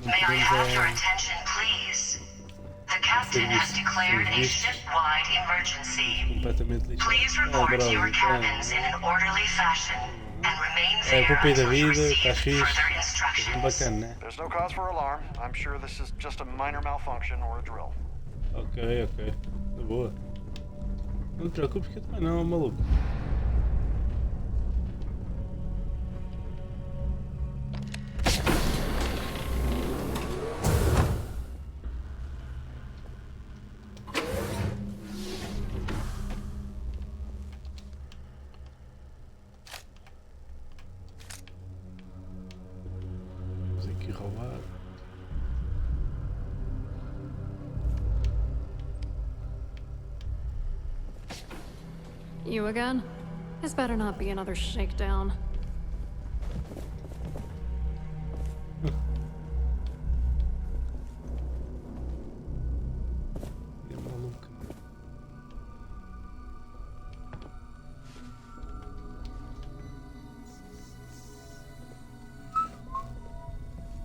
may I have your attention, please? The captain has declared a ship-wide emergency.
Completamente lixado.
Please report to your cabins in an orderly fashion and remain
É,
there
culpa da
until you
vida,
receive
está fixe.
further
É
instructions.
bacana, né?
There's no cause for alarm. I'm sure this is just a minor malfunction or a drill.
Ok, ok. Na boa. Não te preocupes que eu também não, maluco. Vamos aqui roubar.
You again? This better not be another shakedown.
É maluco.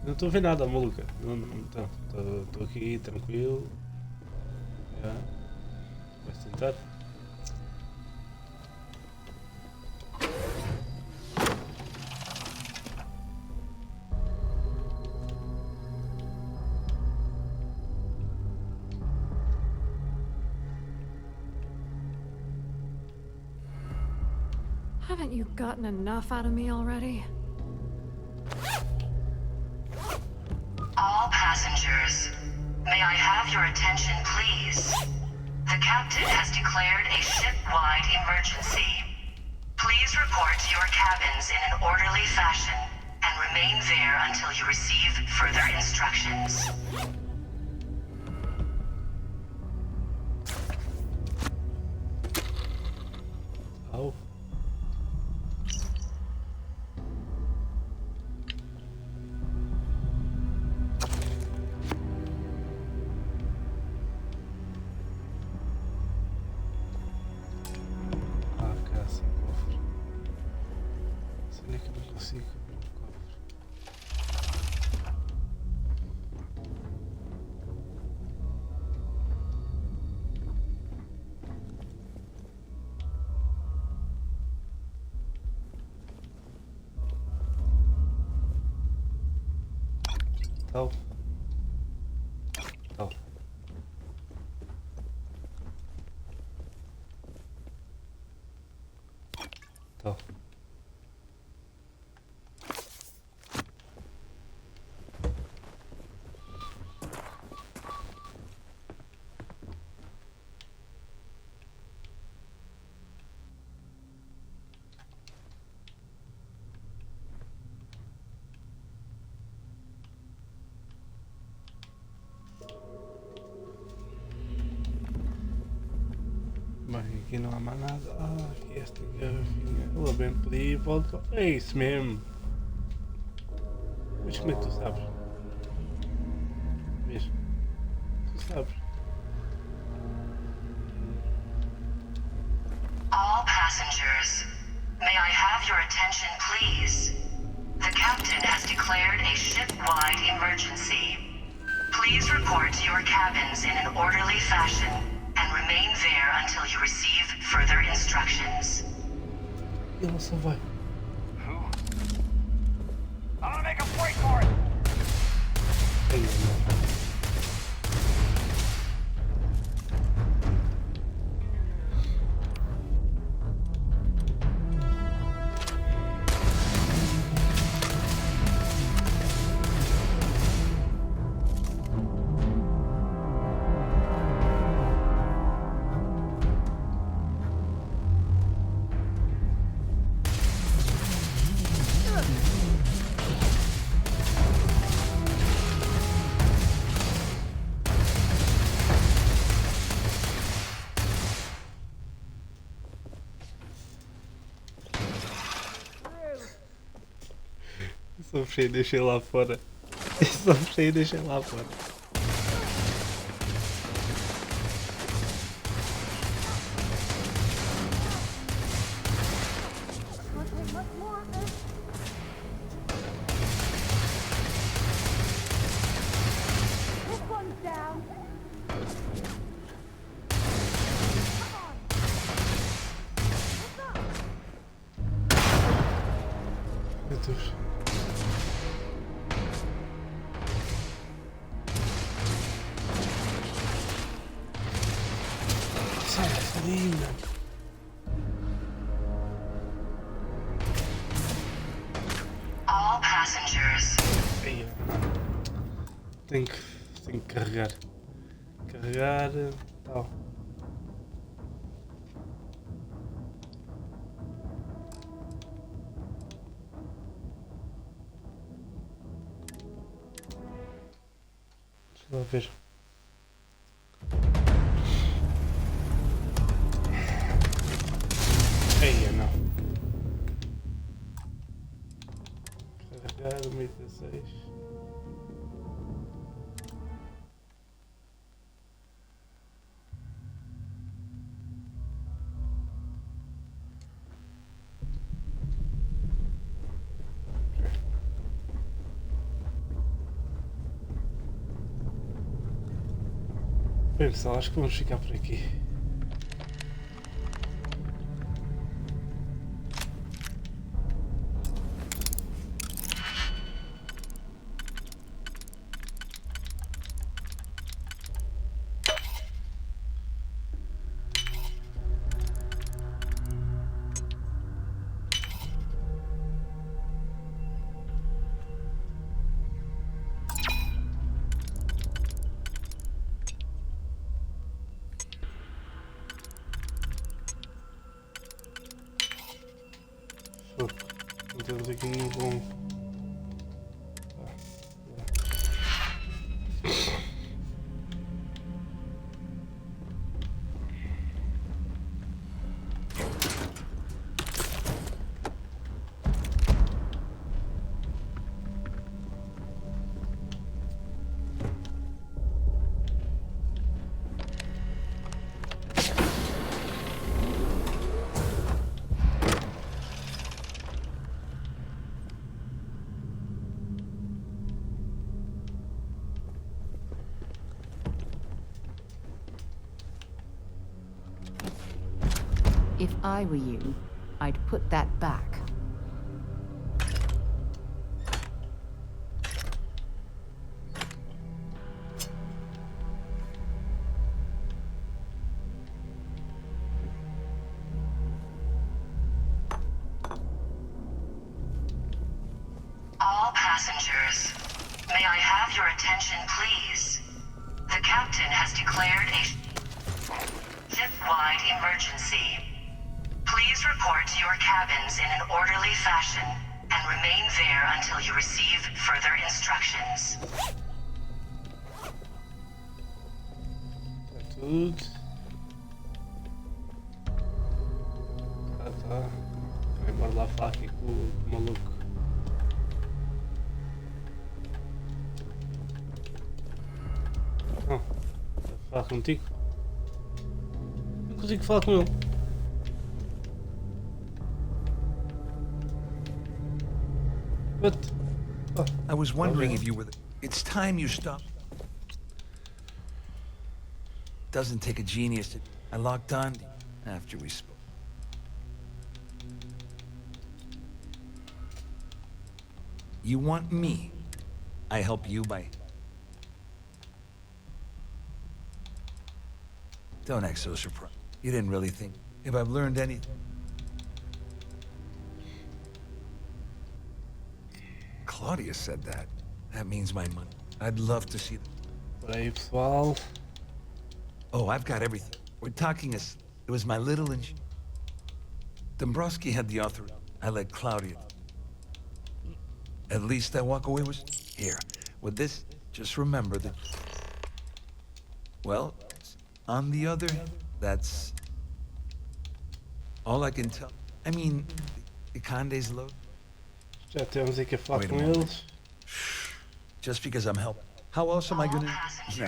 Não estou a ver nada, maluca. Estou aqui tranquilo. Já. Vais tentar?
Haven't you gotten enough out of me already?
All passengers, may I have your attention, please? The captain has declared a ship-wide emergency. Please report to your cabins in an orderly fashion and remain there until you receive further instructions.
Oh. Ah, caça, cofre. Será que eu não consigo abrir o cofre? Tal. Tal. Tal. Bem, aqui não há mais nada. Ah, aqui esta garrafinha. Ela bem pedir, volta. É isso mesmo. Mas como é que tu sabes? Mesmo. Tu sabes.
All passengers, may I have your attention, please? The captain has declared a ship-wide emergency. Please report to your cabins in an orderly fashion and remain there until you receive further instructions.
Ele só vai.
Who? I'm gonna make a break for it!
Ei, não. Só fechei e deixei lá fora. Só fechei e deixei lá fora. Sai dali, mano.
All passengers.
Aí, tenho que carregar. Carregar. Tal. Deixa eu ver. Aí, não. Carregar 1.16. Bem pessoal, acho que vamos ficar por aqui. Não temos aqui nenhum bom.
If I were you, I'd put that back.
All passengers, may I have your attention, please? The captain has declared a ship-wide emergency. Please report to your cabins in an orderly fashion and remain there until you receive further instructions.
Tá tudo. Tá. Bora lá falar aqui com o maluco. Não. Vou falar contigo. Não consigo falar com ele. What? Oh.
I was wondering if you were It's time you stop. Doesn't take a genius to... I locked on after we spoke. You want me? I help you by... Don't act so surprised. You didn't really think if I've learned anything. Claudia said that. That means my money. I'd love to see them.
Por aí, pessoal.
Oh, I've got everything. We're talking as... It was my little... Dombrowski had the author. I let Claudia... At least I walk away with... Here, with this, just remember that... Well, on the other, that's... All I can tell... I mean, the Conde's low.
Já temos aqui a falar com eles.
Just because I'm helping. How else am I gonna... No.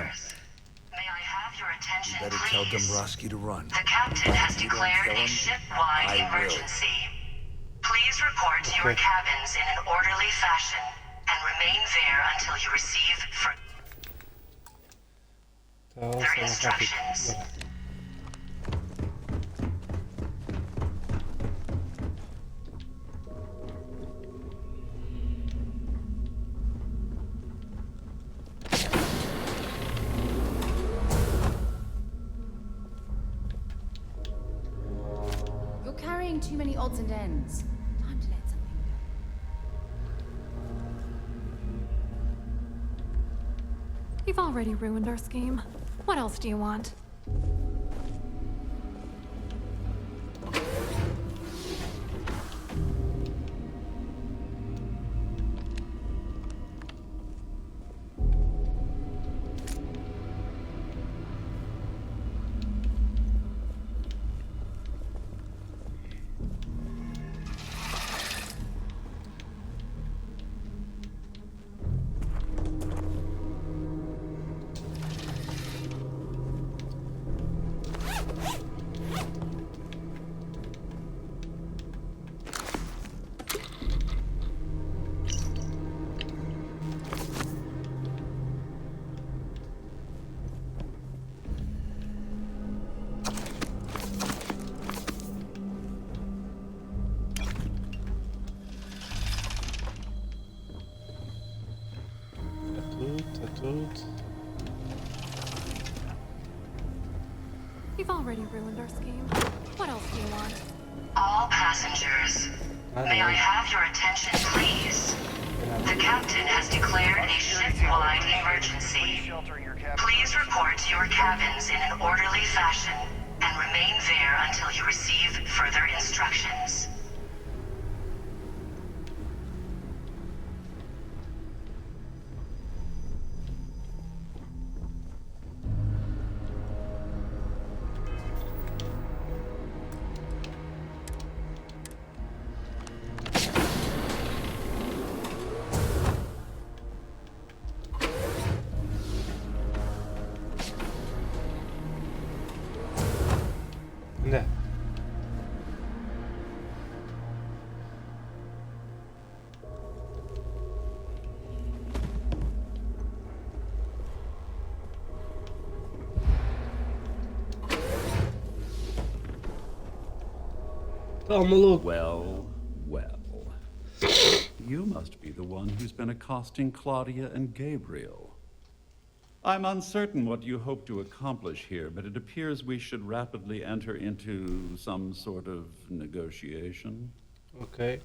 You better tell Dombrowski to run.
The captain has declared a ship-wide emergency. Please report to your cabins in an orderly fashion and remain there until you receive further instructions.
odds and ends. Time to let something go.
You've already ruined our scheme. What else do you want? You've already ruined our scheme. What else do you want?
All passengers, may I have your attention, please? The captain has declared a ship-wide emergency. Please report to your cabins in an orderly fashion and remain there until you receive further instructions.
Ne? Oh, maluco.
Well, well. You must be the one who's been accosting Claudia and Gabriel. I'm uncertain what you hope to accomplish here, but it appears we should rapidly enter into some sort of negotiation.
Okay.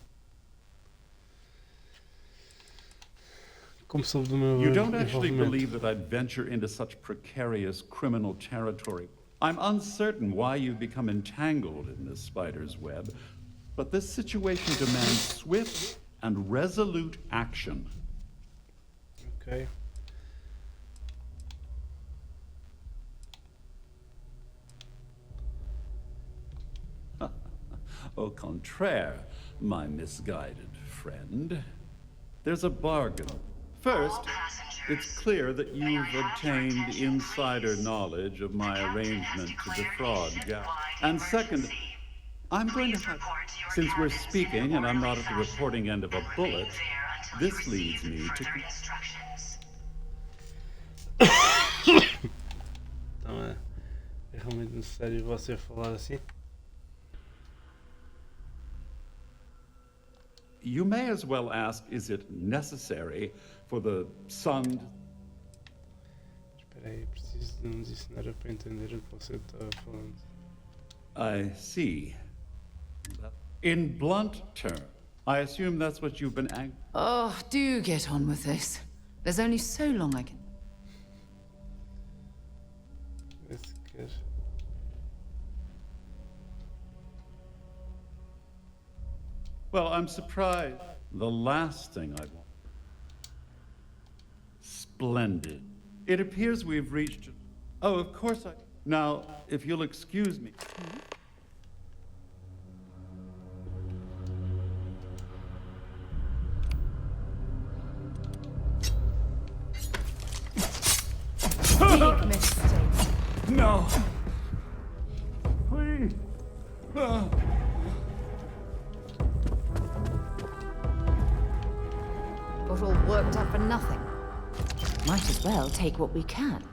Começou do meu
You don't actually
envolvimento.
believe that I'd venture into such precarious criminal territory. I'm uncertain why you've become entangled in this spider's web, but this situation demands swift and resolute action.
Okay.
Au contraire, my misguided friend. There's a bargain. First, it's clear that you've obtained insider knowledge of my arrangement to defraud Gal. And second, I'm going to have, since we're speaking and I'm not at the reporting end of a bullet, this leads me to...
Então é realmente necessário você falar assim?
You may as well ask, is it necessary for the sun...
Espera aí, preciso de um dicionário para entender o que você está falando.
I see. In blunt terms, I assume that's what you've been
Oh, do get on with this. There's only so long I can...
Esse quer.
Well, I'm surprised. The last thing I want. Splendid. It appears we've reached... Oh, of course I... Now, if you'll excuse me...
Big mistake.
No! Please!
Got all worked up for nothing. Might as well take what we can.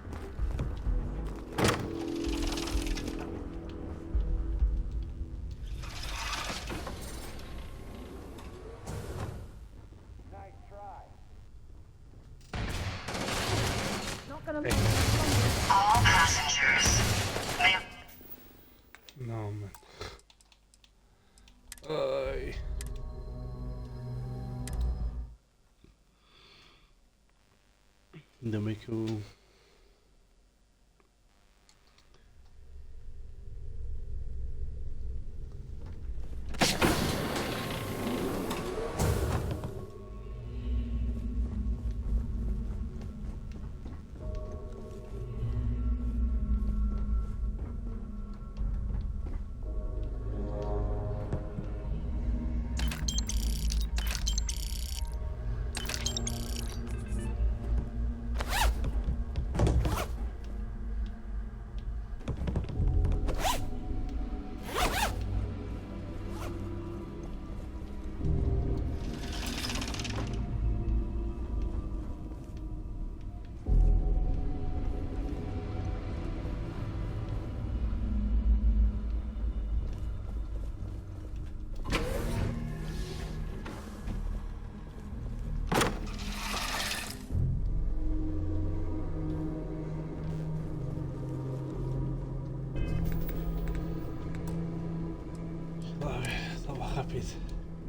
All passengers, may...
Não, mano. Ainda bem que eu...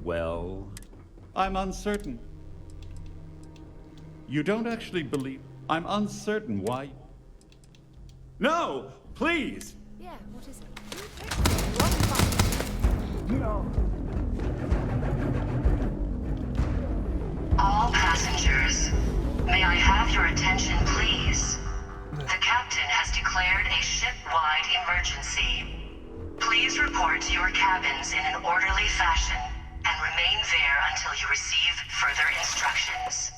Well, I'm uncertain. You don't actually believe... I'm uncertain why... No! Please!
Yeah, what is it?
No!
All passengers, may I have your attention, please? The captain has declared a ship-wide emergency. Please report to your cabins in an orderly fashion and remain there until you receive further instructions.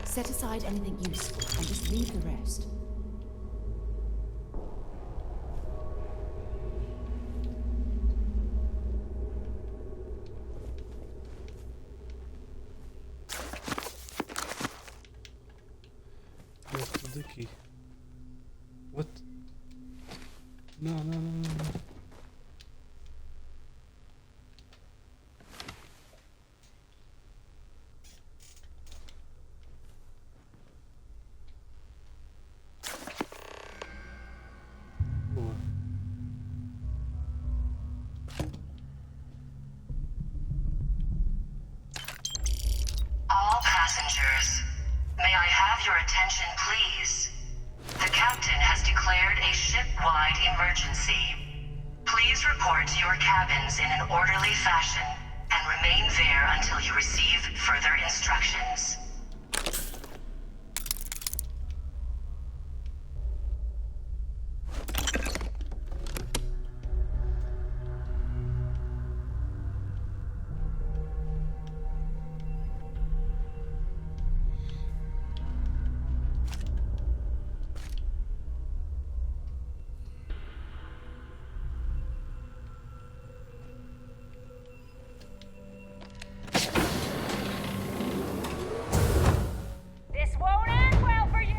Set aside anything useful and just leave the rest.
What's the key? What? No.
All passengers, may I have your attention, please? The captain has declared a ship-wide emergency. Please report to your cabins in an orderly fashion and remain there until you receive further instructions.
This won't end well for you!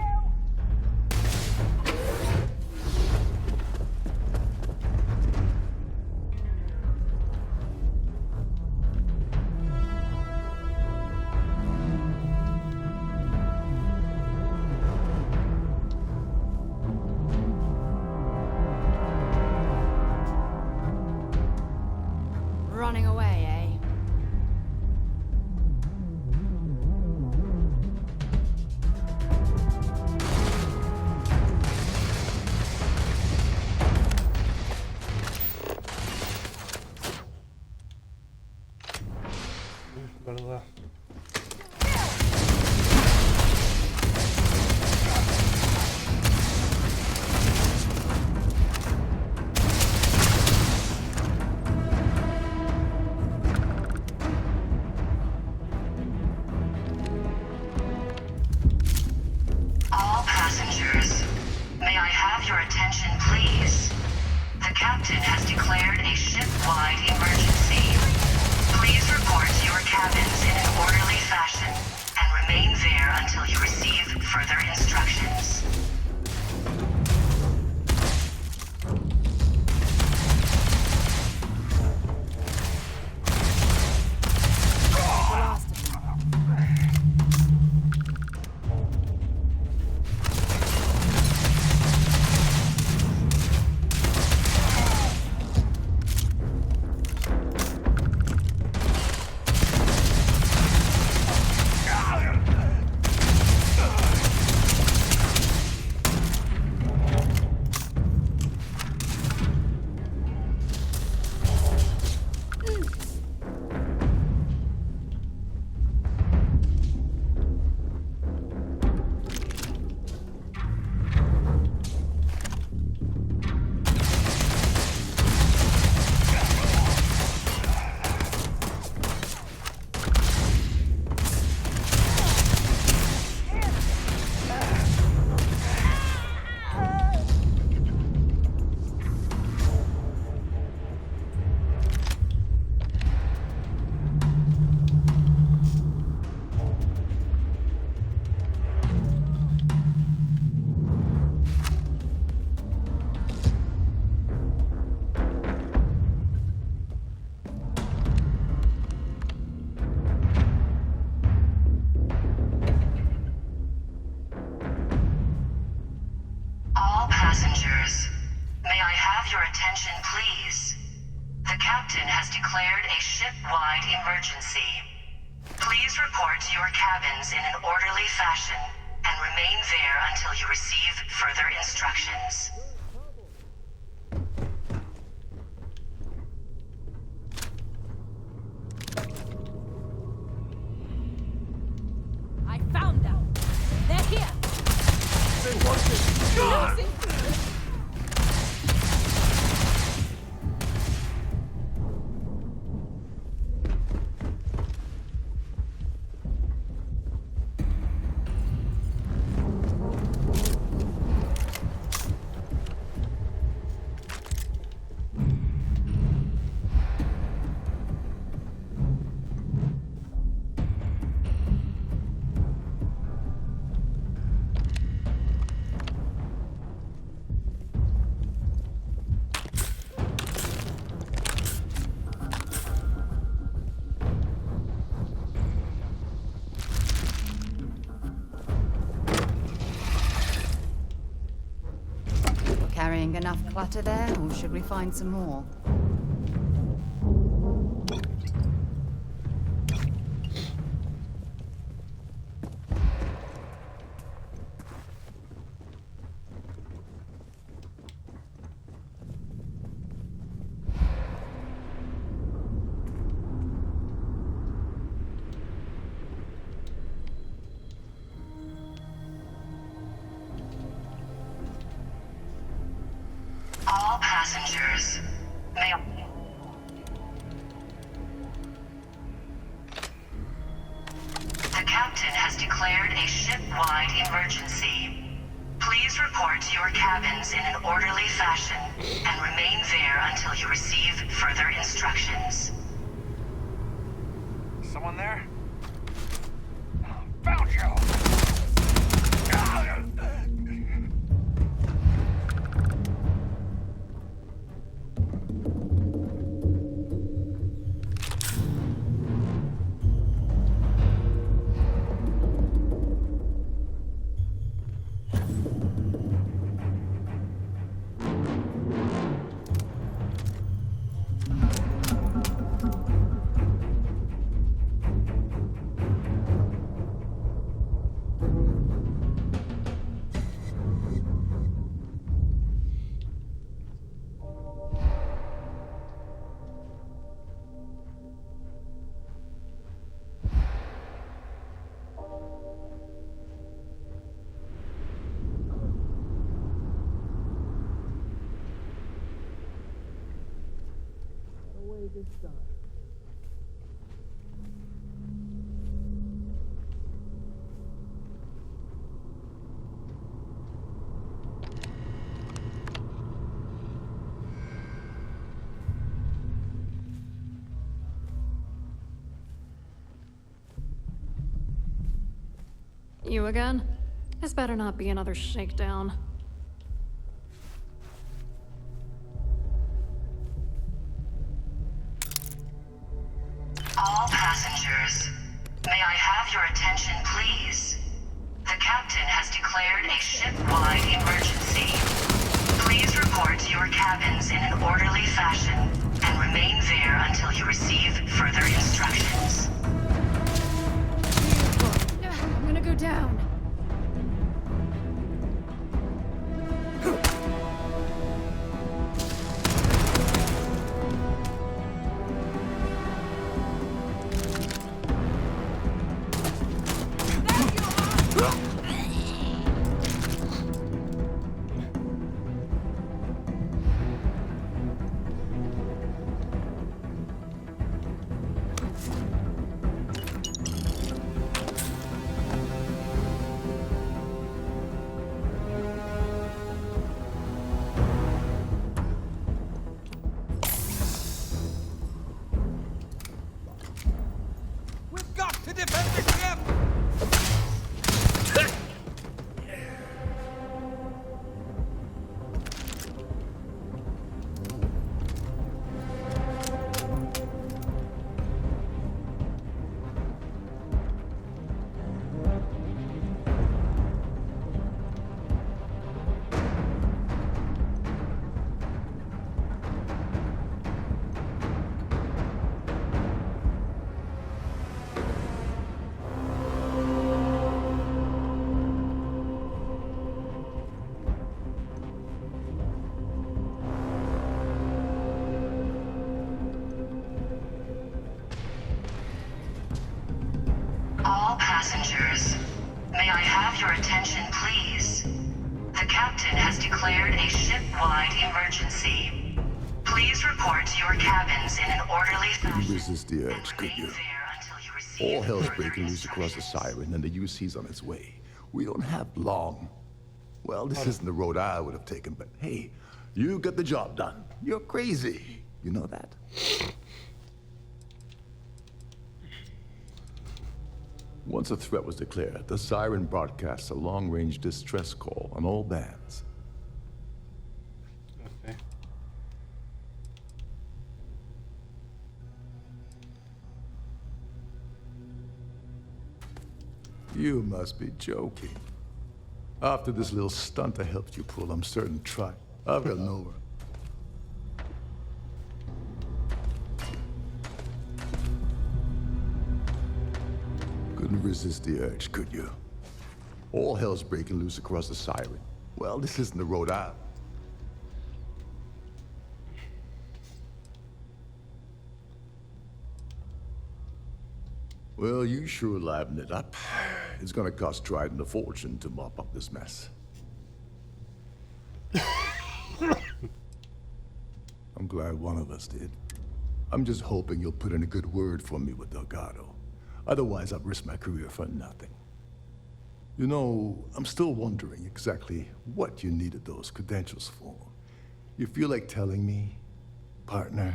Running away, eh?
Bora lá.
ship-wide emergency. Please report to your cabins in an orderly fashion and remain there until you receive further instructions.
I found them. They're here.
Say what's this? God!
Carrying enough clutter there, or should we find some more?
All passengers may... The captain has declared a ship-wide emergency. Please report to your cabins in an orderly fashion and remain there until you receive further instructions.
Someone there? Found you!
You again? This better not be another shakedown.
All passengers, may I have your attention, please? The captain has declared a ship-wide emergency. Please report to your cabins in an orderly fashion and remain there until you receive further instructions.
I'm gonna go down.
We've got to defend the ship!
your attention, please? The captain has declared a ship-wide emergency. Please report to your cabins in an orderly fashion.
Resist the urge, could you? All hell's breaking loose across the Siren, and the UC's on its way. We don't have long. Well, this isn't the road I would have taken, but hey, you got the job done. You're crazy. You know that? Once a threat was declared, the Siren broadcasts a long-range distress call on all bands.
Okay.
You must be joking. After this little stunt I helped you pull, I'm certain to try. I've got nowhere. Couldn't resist the urge, could you? All hell's breaking loose across the Siren. Well, this isn't the road out. Well, you sure livened it up. It's gonna cost Trident a fortune to mop up this mess. I'm glad one of us did. I'm just hoping you'll put in a good word for me with Delgado. Otherwise, I've risked my career for nothing. You know, I'm still wondering exactly what you needed those credentials for. You feel like telling me, partner?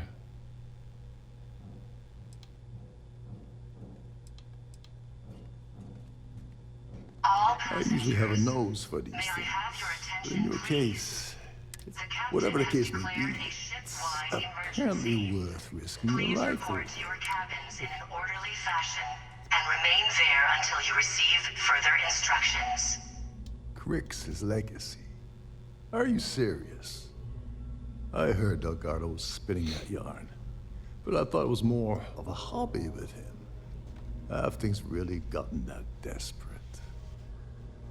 I usually have a nose for these things. But in your case, whatever the case may be, it's apparently worth risking your life for.
Report to your cabins in an orderly fashion and remain there until you receive further instructions.
Crix's legacy. Are you serious? I heard Delgado was spinning that yarn, but I thought it was more of a hobby with him. Have things really gotten that desperate?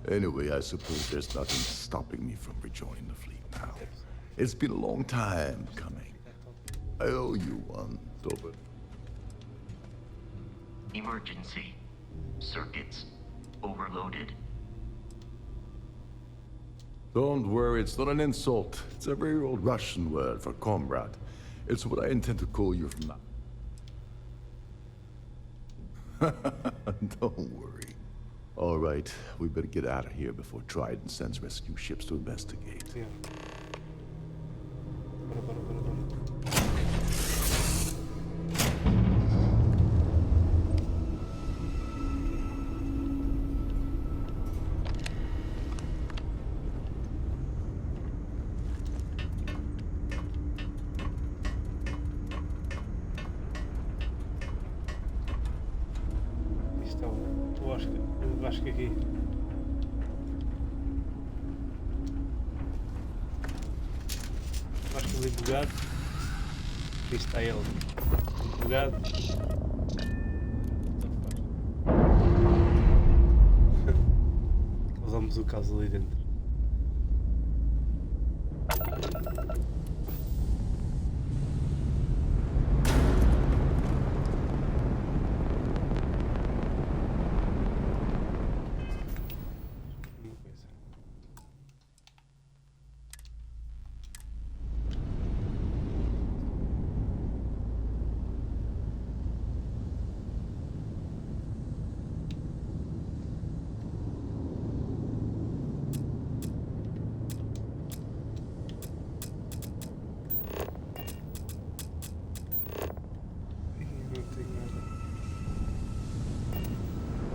Anyway, I suppose there's nothing stopping me from rejoining the fleet now. It's been a long time coming. I owe you one, Toba.
Emergency. Circuits overloaded.
Don't worry, it's not an insult. It's a very old Russian word for comrade. It's what I intend to call you from now. Don't worry. All right, we better get out of here before Trident sends rescue ships to investigate.
Yeah. Eu acho que aqui. Acho que ali bugado. Aqui está ele. Bugado. Usamos o caso ali dentro.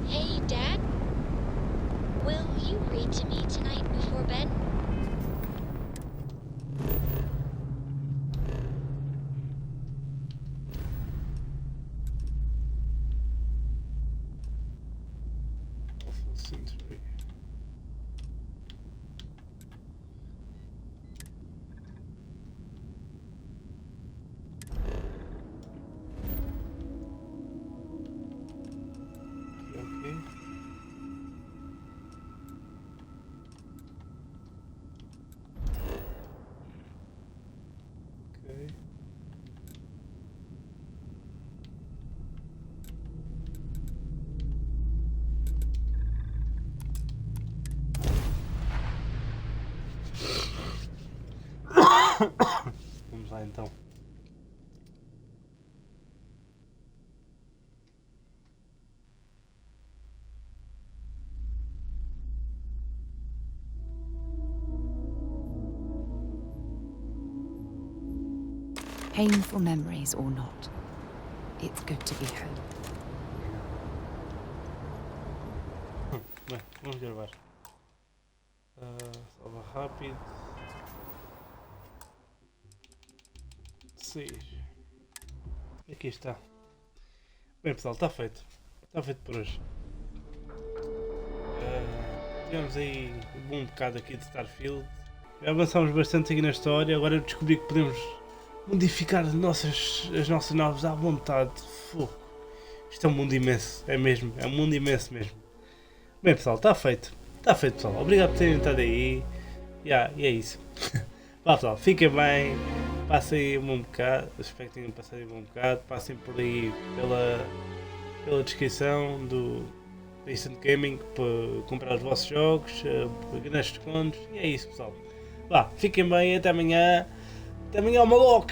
Hey, Dad? Will you read to me tonight before bed?
Vamos lá então.
Painful memories or not, it's good to be home.
Bem, vamos gravar. Salva rápido. 6. Aqui está. Bem pessoal, está feito. Está feito por hoje. Tivemos aí um bom bocado aqui de Starfield. Já avançámos bastante aqui na história. Agora eu descobri que podemos modificar as nossas naves à vontade. Fogo. Isto é um mundo imenso. É mesmo. É um mundo imenso mesmo. Bem pessoal, está feito. Está feito pessoal. Obrigado por terem estado aí. E é isso. Vá pessoal, fiquem bem. Passem um bom bocado. Espero que tenham passado um bom bocado. Passem por aí pela descrição do Instant Gaming para comprar os vossos jogos, grandes descontos. E é isso pessoal. Vá, fiquem bem. Até amanhã. Até amanhã, maluco!